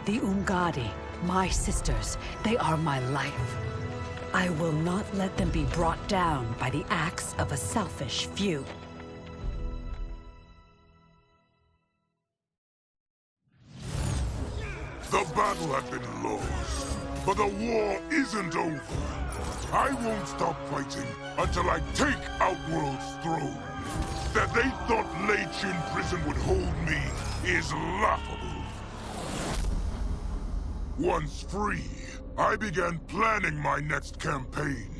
The Umgadi, my sisters, they are my life. I will not let them be brought down by the acts of a selfish few. The battle had been lost. But the war isn't over. I won't stop fighting until I take Outworld's throne. That they thought Lei Chin Prison would hold me is laughable. Once free, I began planning my next campaign.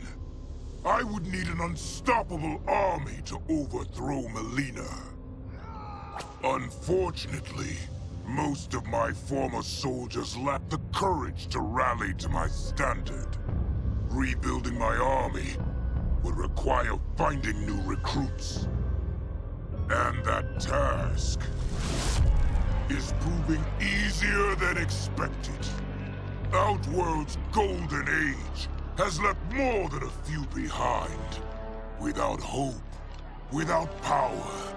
I would need an unstoppable army to overthrow Melina. Unfortunately, most of my former soldiers lacked the courage to rally to my standard. Rebuilding my army would require finding new recruits. And that task is proving easier than expected. Outworld's golden age has left more than a few behind. Without hope, without power,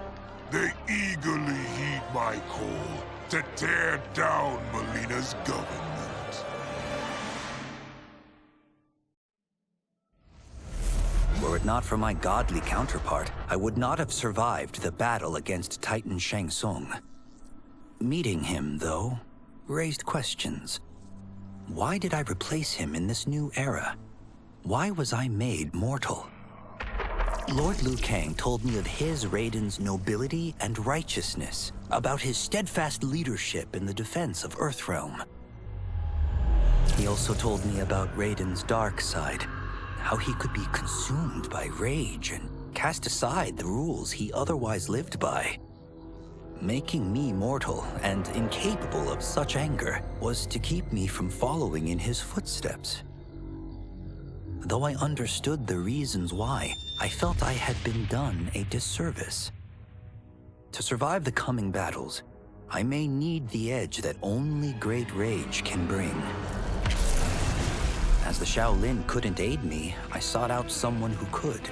they eagerly heed my call to tear down Melina's government. Were it not for my godly counterpart, I would not have survived the battle against Titan Shang Tsung. Meeting him, though, raised questions. Why did I replace him in this new era? Why was I made mortal? Lord Liu Kang told me of his Raiden's nobility and righteousness, about his steadfast leadership in the defense of Earthrealm. He also told me about Raiden's dark side, how he could be consumed by rage and cast aside the rules he otherwise lived by. Making me mortal and incapable of such anger was to keep me from following in his footsteps. Though I understood the reasons why, I felt I had been done a disservice. To survive the coming battles, I may need the edge that only great rage can bring. As the Shaolin couldn't aid me, I sought out someone who could.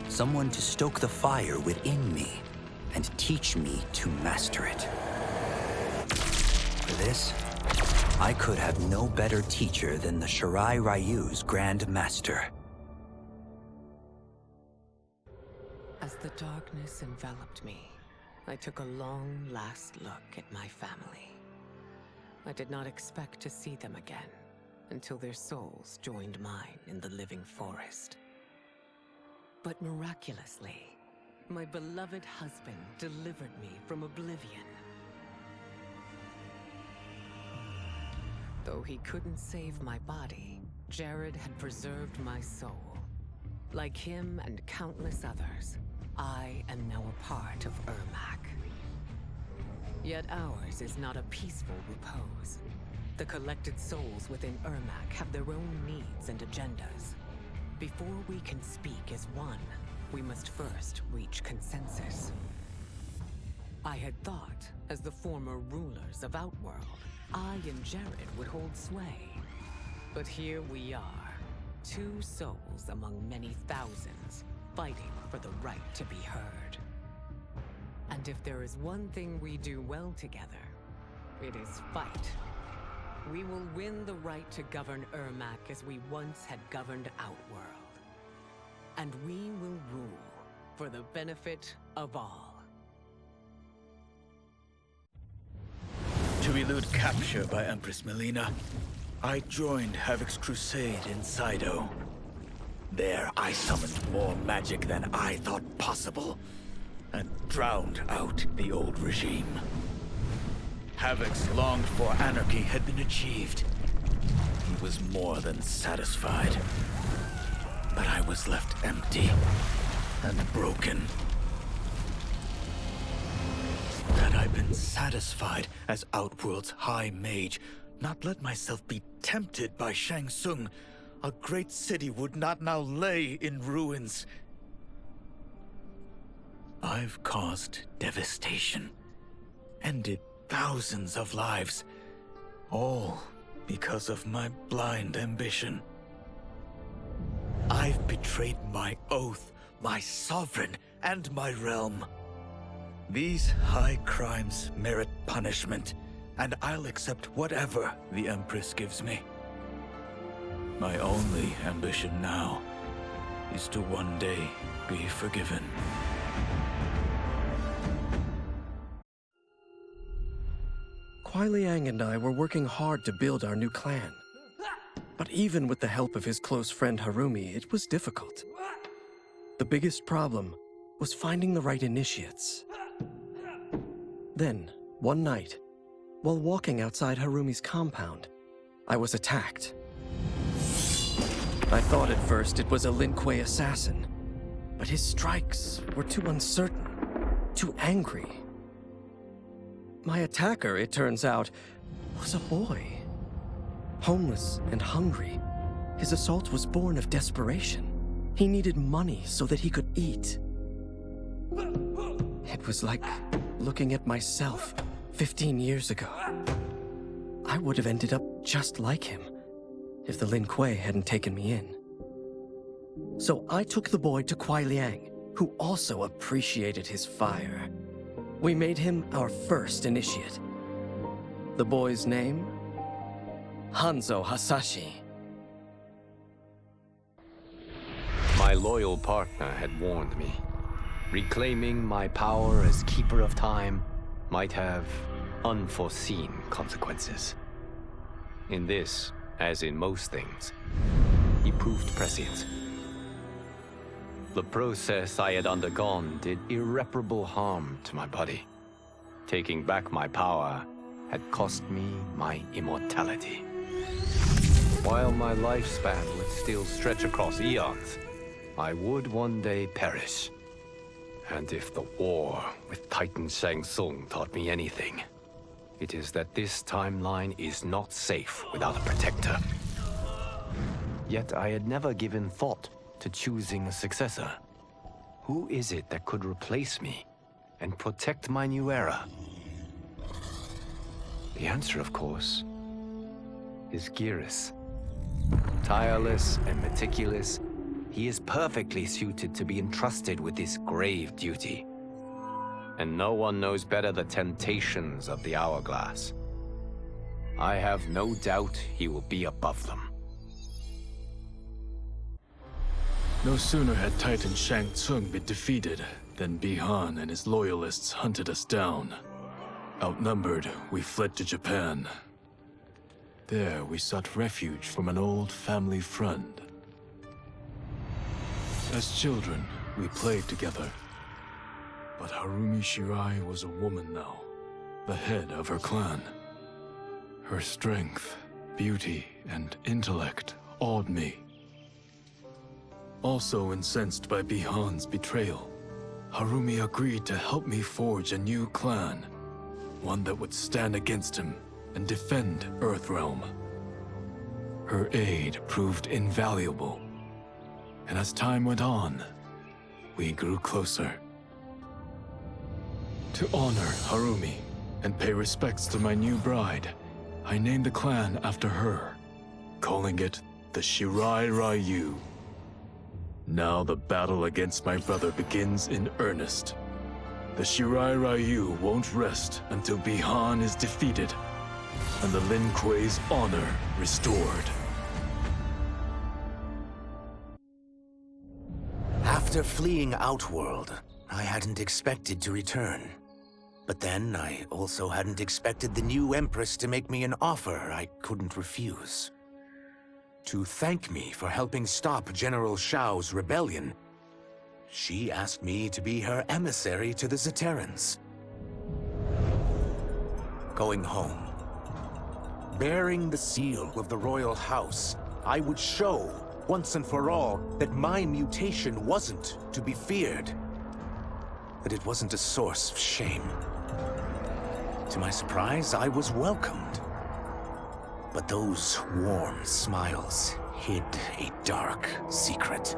Someone to stoke the fire within me and teach me to master it. For this, I could have no better teacher than the Shirai Ryu's Grand Master. As the darkness enveloped me, I took a long last look at my family. I did not expect to see them again until their souls joined mine in the living forest. But miraculously, my beloved husband delivered me from oblivion. Though he couldn't save my body, Jared had preserved my soul. Like him and countless others, I am now a part of Ermac. Yet ours is not a peaceful repose. The collected souls within Ermac have their own needs and agendas. Before we can speak as one, we must first reach consensus. I had thought, as the former rulers of Outworld, I and Jared would hold sway. But here we are, two souls among many thousands, fighting for the right to be heard. And if there is one thing we do well together, it is fight. We will win the right to govern Ermac as we once had governed Outworld. And we will rule for the benefit of all. To elude capture by Empress Melina, I joined Havoc's crusade in Saido. There, I summoned more magic than I thought possible, and drowned out the old regime. Havoc's longed-for anarchy had been achieved. He was more than satisfied. But I was left empty and broken. Had I been satisfied as Outworld's High Mage, not let myself be tempted by Shang Tsung, a great city would not now lay in ruins. I've caused devastation, ended thousands of lives, all because of my blind ambition. I've betrayed my oath, my sovereign, and my realm. These high crimes merit punishment, and I'll accept whatever the Empress gives me. My only ambition now is to one day be forgiven. Kuai Liang and I were working hard to build our new clan. But even with the help of his close friend Harumi, it was difficult. The biggest problem was finding the right initiates. Then, one night, while walking outside Harumi's compound, I was attacked. I thought at first it was a Lin Kuei assassin, but his strikes were too uncertain, too angry. My attacker, it turns out, was a boy. Homeless and hungry, his assault was born of desperation. He needed money so that he could eat. It was like looking at myself 15 years ago. I would have ended up just like him if the Lin Kuei hadn't taken me in. So I took the boy to Kuai Liang, who also appreciated his fire. We made him our first initiate. The boy's name? Hanzo Hasashi. My loyal partner had warned me. Reclaiming my power as Keeper of Time might have unforeseen consequences. In this, as in most things, he proved prescient. The process I had undergone did irreparable harm to my body. Taking back my power had cost me my immortality. While my lifespan would still stretch across eons, I would one day perish. And if the war with Titan Shang Tsung taught me anything, it is that this timeline is not safe without a protector. Yet I had never given thought to choosing a successor. Who is it that could replace me and protect my new era? The answer, of course, is Geras. Tireless and meticulous, he is perfectly suited to be entrusted with this grave duty. And no one knows better the temptations of the Hourglass. I have no doubt he will be above them. No sooner had Titan Shang Tsung been defeated than Bihan and his loyalists hunted us down. Outnumbered, we fled to Japan. There, we sought refuge from an old family friend. As children, we played together. But Harumi Shirai was a woman now, the head of her clan. Her strength, beauty, and intellect awed me. Also incensed by Bihan's betrayal, Harumi agreed to help me forge a new clan, one that would stand against him and defend Earthrealm. Her aid proved invaluable, and as time went on, we grew closer. To honor Harumi and pay respects to my new bride, I named the clan after her, calling it the Shirai Ryu. Now the battle against my brother begins in earnest. The Shirai Ryu won't rest until Bihan is defeated and the Lin Kuei's honor restored. After fleeing Outworld, I hadn't expected to return. But then, I also hadn't expected the new Empress to make me an offer I couldn't refuse. To thank me for helping stop General Shao's rebellion, she asked me to be her emissary to the Zaterrans. Going home, bearing the seal of the royal house, I would show, once and for all, that my mutation wasn't to be feared. That it wasn't a source of shame. To my surprise, I was welcomed. But those warm smiles hid a dark secret.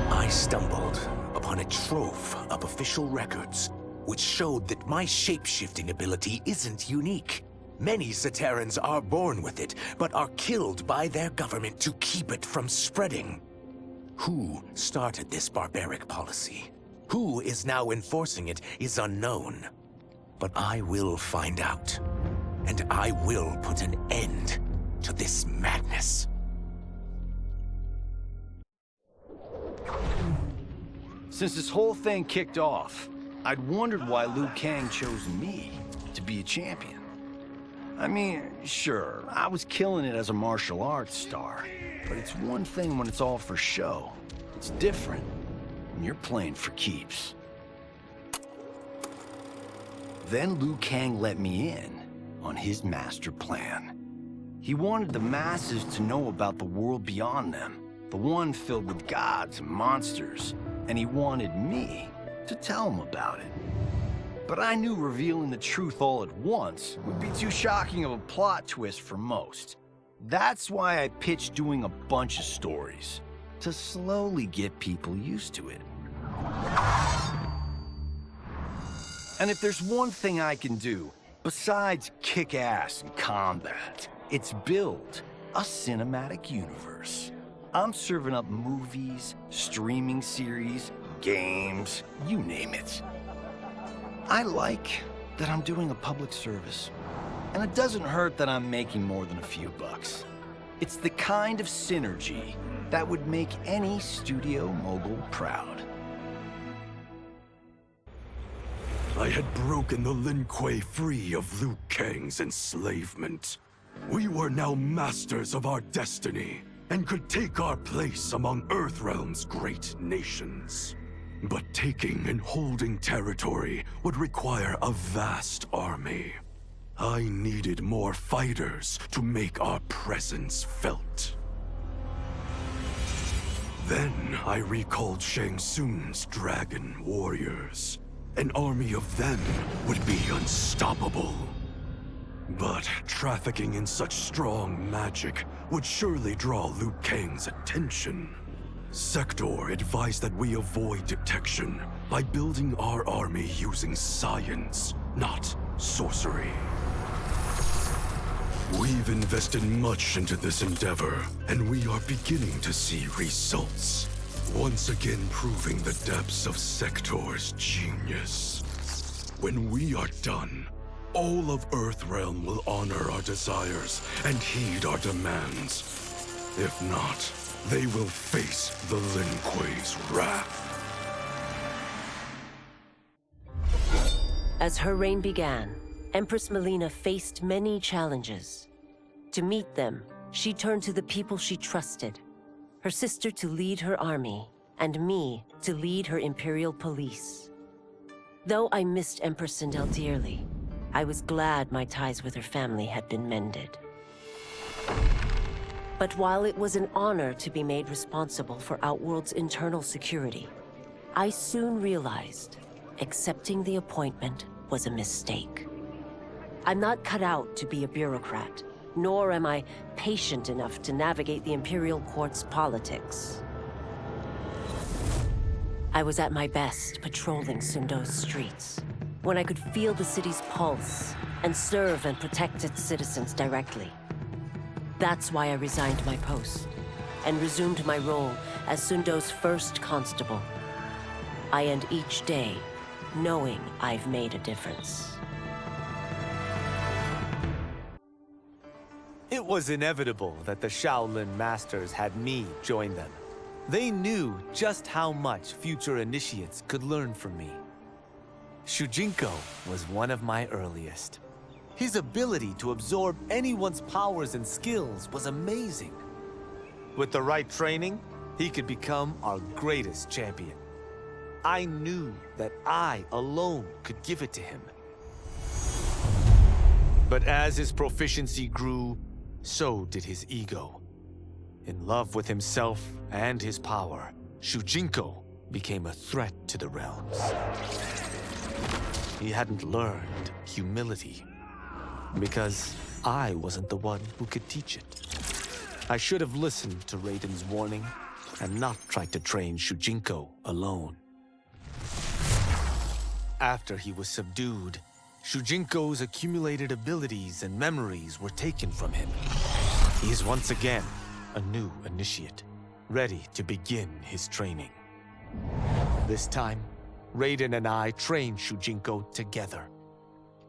I stumbled upon a trove of official records, which showed that my shape-shifting ability isn't unique. Many Zaterrans are born with it, but are killed by their government to keep it from spreading. Who started this barbaric policy? Who is now enforcing it is unknown. But I will find out. And I will put an end to this madness. Since this whole thing kicked off, I'd wondered why Liu Kang chose me to be a champion. I mean, sure, I was killing it as a martial arts star, but it's one thing when it's all for show. It's different when you're playing for keeps. Then Liu Kang let me in on his master plan. He wanted the masses to know about the world beyond them, the one filled with gods and monsters, and he wanted me to tell them about it. But I knew revealing the truth all at once would be too shocking of a plot twist for most. That's why I pitched doing a bunch of stories, to slowly get people used to it. And if there's one thing I can do, besides kick ass in combat, it's build a cinematic universe. I'm serving up movies, streaming series, games, you name it. I like that I'm doing a public service. And it doesn't hurt that I'm making more than a few bucks. It's the kind of synergy that would make any studio mogul proud. I had broken the Lin Kuei free of Liu Kang's enslavement. We were now masters of our destiny, and could take our place among Earthrealm's great nations. But taking and holding territory would require a vast army. I needed more fighters to make our presence felt. Then I recalled Shang Tsung's dragon warriors. An army of them would be unstoppable. But trafficking in such strong magic would surely draw Liu Kang's attention. Sector advised that we avoid detection by building our army using science, not sorcery. We've invested much into this endeavor, and we are beginning to see results. Once again proving the depths of Sector's genius. When we are done, all of Earthrealm will honor our desires and heed our demands. If not, they will face the Lin Kuei's wrath. As her reign began, Empress Melina faced many challenges. To meet them, she turned to the people she trusted. Her sister to lead her army, and me to lead her Imperial police. Though I missed Empress Sindel dearly, I was glad my ties with her family had been mended. But while it was an honor to be made responsible for Outworld's internal security, I soon realized accepting the appointment was a mistake. I'm not cut out to be a bureaucrat, nor am I patient enough to navigate the Imperial Court's politics. I was at my best patrolling Sundo's streets, when I could feel the city's pulse and serve and protect its citizens directly. That's why I resigned my post and resumed my role as Sundo's first constable. I end each day knowing I've made a difference. It was inevitable that the Shaolin Masters had me join them. They knew just how much future initiates could learn from me. Shujinko was one of my earliest. His ability to absorb anyone's powers and skills was amazing. With the right training, he could become our greatest champion. I knew that I alone could give it to him. But as his proficiency grew, so did his ego. In love with himself and his power, Shujinko became a threat to the realms. He hadn't learned humility, because I wasn't the one who could teach it. I should have listened to Raiden's warning and not tried to train Shujinko alone. After he was subdued, Shujinko's accumulated abilities and memories were taken from him. He is once again a new initiate, ready to begin his training. This time, Raiden and I train Shujinko together.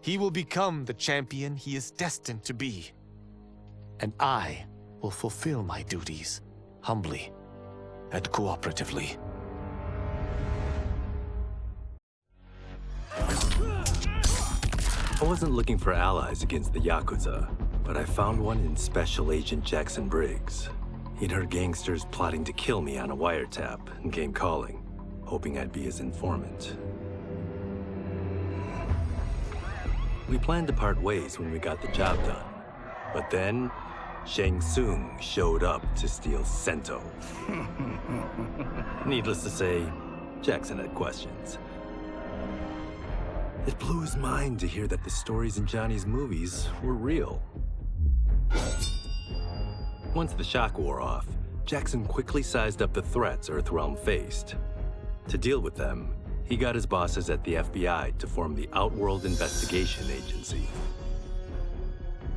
He will become the champion he is destined to be. And I will fulfill my duties, humbly and cooperatively. I wasn't looking for allies against the Yakuza, but I found one in Special Agent Jackson Briggs. He'd heard gangsters plotting to kill me on a wiretap and came calling, hoping I'd be his informant. We planned to part ways when we got the job done. But then, Shang Tsung showed up to steal Sento. Needless to say, Jackson had questions. It blew his mind to hear that the stories in Johnny's movies were real. Once the shock wore off, Jackson quickly sized up the threats Earthrealm faced. To deal with them, he got his bosses at the FBI to form the Outworld Investigation Agency.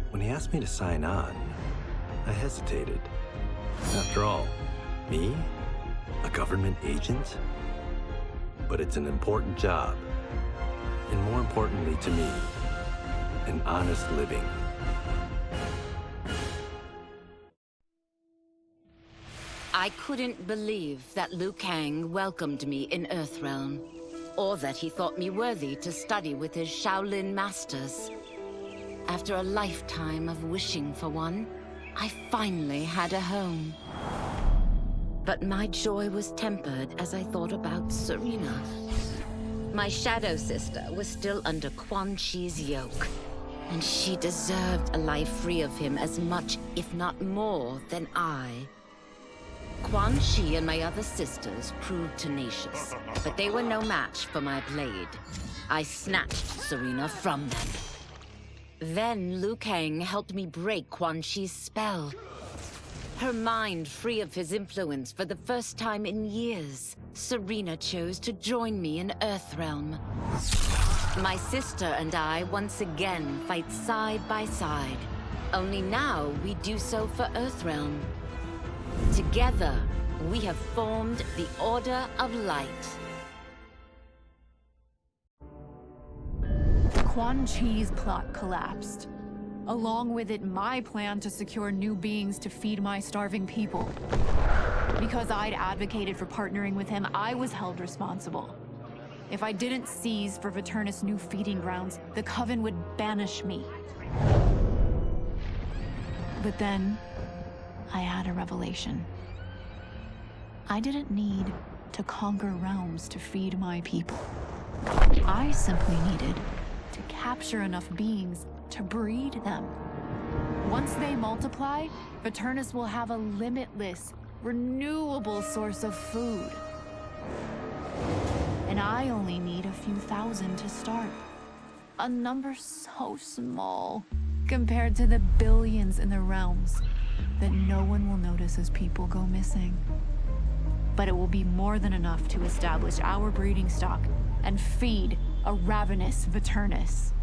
When he asked me to sign on, I hesitated. After all, me? A government agent? But it's an important job. And more importantly to me, an honest living. I couldn't believe that Liu Kang welcomed me in Earthrealm, or that he thought me worthy to study with his Shaolin masters. After a lifetime of wishing for one, I finally had a home. But my joy was tempered as I thought about Serena. My shadow sister was still under Quan Chi's yoke, and she deserved a life free of him as much, if not more, than I. Quan Chi and my other sisters proved tenacious, but they were no match for my blade. I snatched Serena from them. Then Liu Kang helped me break Quan Chi's spell. Her mind free of his influence for the first time in years, Serena chose to join me in Earthrealm. My sister and I once again fight side by side. Only now we do so for Earthrealm. Together, we have formed the Order of Light. Quan Chi's plot collapsed. Along with it, my plan to secure new beings to feed my starving people. Because I'd advocated for partnering with him, I was held responsible. If I didn't seize for Viternus' new feeding grounds, the Coven would banish me. But then, I had a revelation. I didn't need to conquer realms to feed my people. I simply needed to capture enough beings to breed them. Once they multiply, Viternus will have a limitless, renewable source of food. And I only need a few thousand to start. A number so small compared to the billions in the realms that no one will notice as people go missing. But it will be more than enough to establish our breeding stock and feed a ravenous Viternus.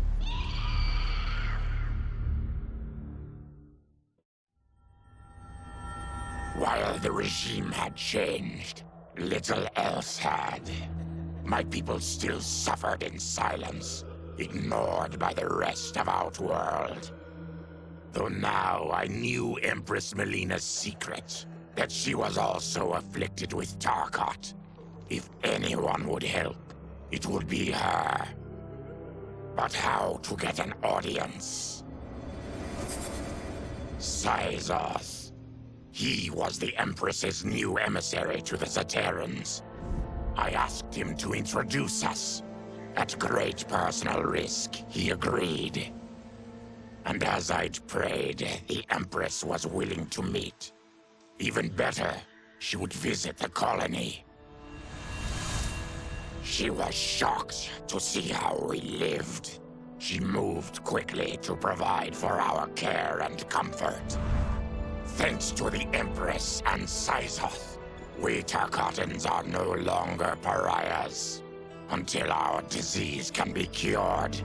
While the regime had changed, little else had. My people still suffered in silence, ignored by the rest of Outworld. Though now I knew Empress Melina's secret, that she was also afflicted with Tarkat. If anyone would help, it would be her. But how to get an audience? Syzoth. He was the Empress's new emissary to the Zaterrans. I asked him to introduce us. At great personal risk, he agreed. And as I'd prayed, the Empress was willing to meet. Even better, she would visit the colony. She was shocked to see how we lived. She moved quickly to provide for our care and comfort. Thanks to the Empress and Syzoth, we Tarkatans are no longer pariahs. Until our disease can be cured,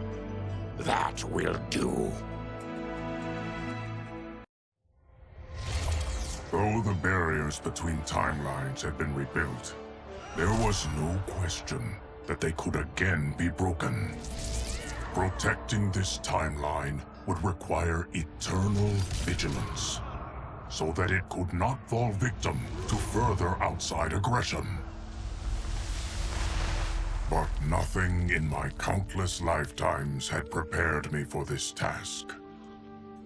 that will do. Though the barriers between timelines had been rebuilt, there was no question that they could again be broken. Protecting this timeline would require eternal vigilance, so that it could not fall victim to further outside aggression. But nothing in my countless lifetimes had prepared me for this task.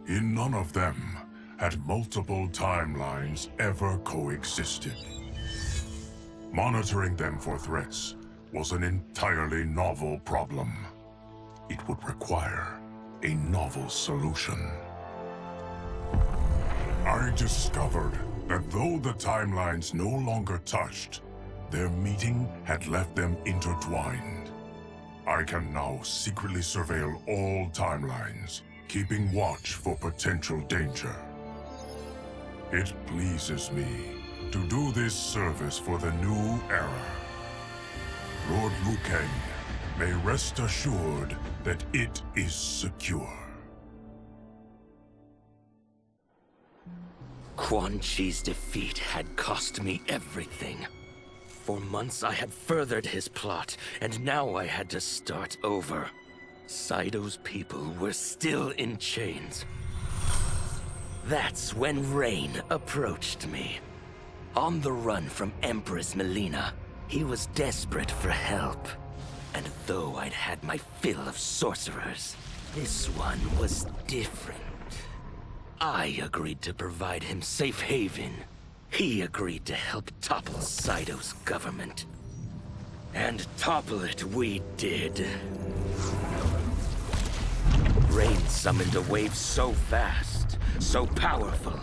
In none of them had multiple timelines ever coexisted. Monitoring them for threats was an entirely novel problem. It would require a novel solution. I discovered that though the timelines no longer touched, their meeting had left them intertwined. I can now secretly surveil all timelines, keeping watch for potential danger. It pleases me to do this service for the new era. Lord Liu Kang may rest assured that it is secure. Quan Chi's defeat had cost me everything. For months I had furthered his plot, and now I had to start over. Saito's people were still in chains. That's when Rain approached me. On the run from Empress Melina, he was desperate for help. And though I'd had my fill of sorcerers, this one was different. I agreed to provide him safe haven. He agreed to help topple Saito's government. And topple it we did. Rain summoned a wave so vast, so powerful,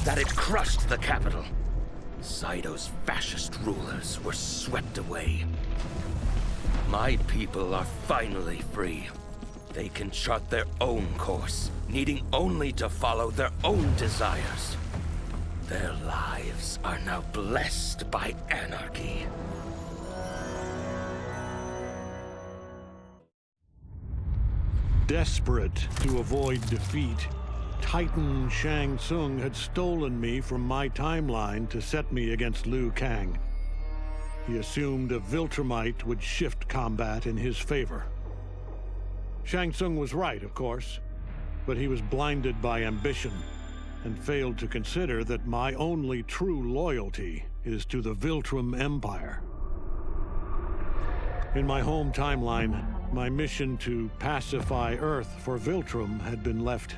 that it crushed the capital. Saito's fascist rulers were swept away. My people are finally free. They can chart their own course, needing only to follow their own desires. Their lives are now blessed by anarchy. Desperate to avoid defeat, Titan Shang Tsung had stolen me from my timeline to set me against Liu Kang. He assumed a Viltrumite would shift combat in his favor. Shang Tsung was right, of course, but he was blinded by ambition and failed to consider that my only true loyalty is to the Viltrum Empire. In my home timeline, my mission to pacify Earth for Viltrum had been left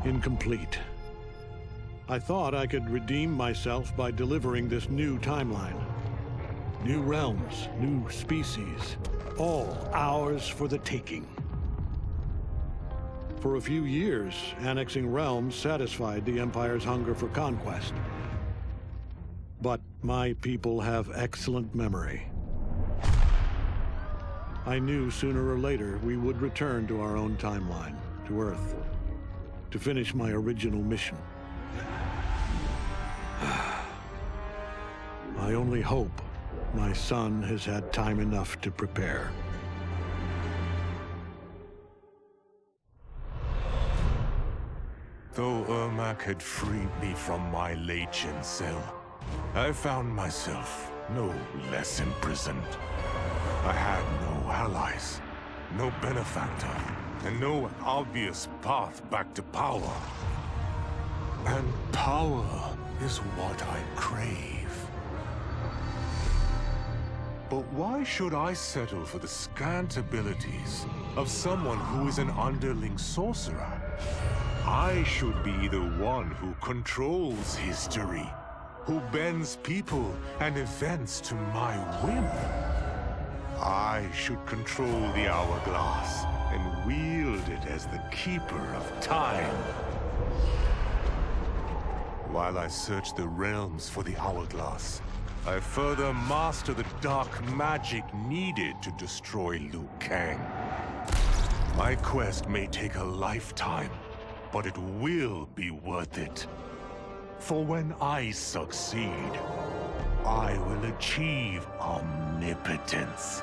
incomplete. I thought I could redeem myself by delivering this new timeline. New realms, new species, all ours for the taking. For a few years, annexing realms satisfied the Empire's hunger for conquest. But my people have excellent memory. I knew sooner or later we would return to our own timeline, to Earth, to finish my original mission. I only hope my son has had time enough to prepare. Though Ermac had freed me from my Legion cell, I found myself no less imprisoned. I had no allies, no benefactor, and no obvious path back to power. And power is what I crave. But why should I settle for the scant abilities of someone who is an underling sorcerer? I should be the one who controls history, who bends people and events to my whim. I should control the hourglass and wield it as the keeper of time. While I search the realms for the hourglass, I further master the dark magic needed to destroy Liu Kang. My quest may take a lifetime, but it will be worth it. For when I succeed, I will achieve omnipotence.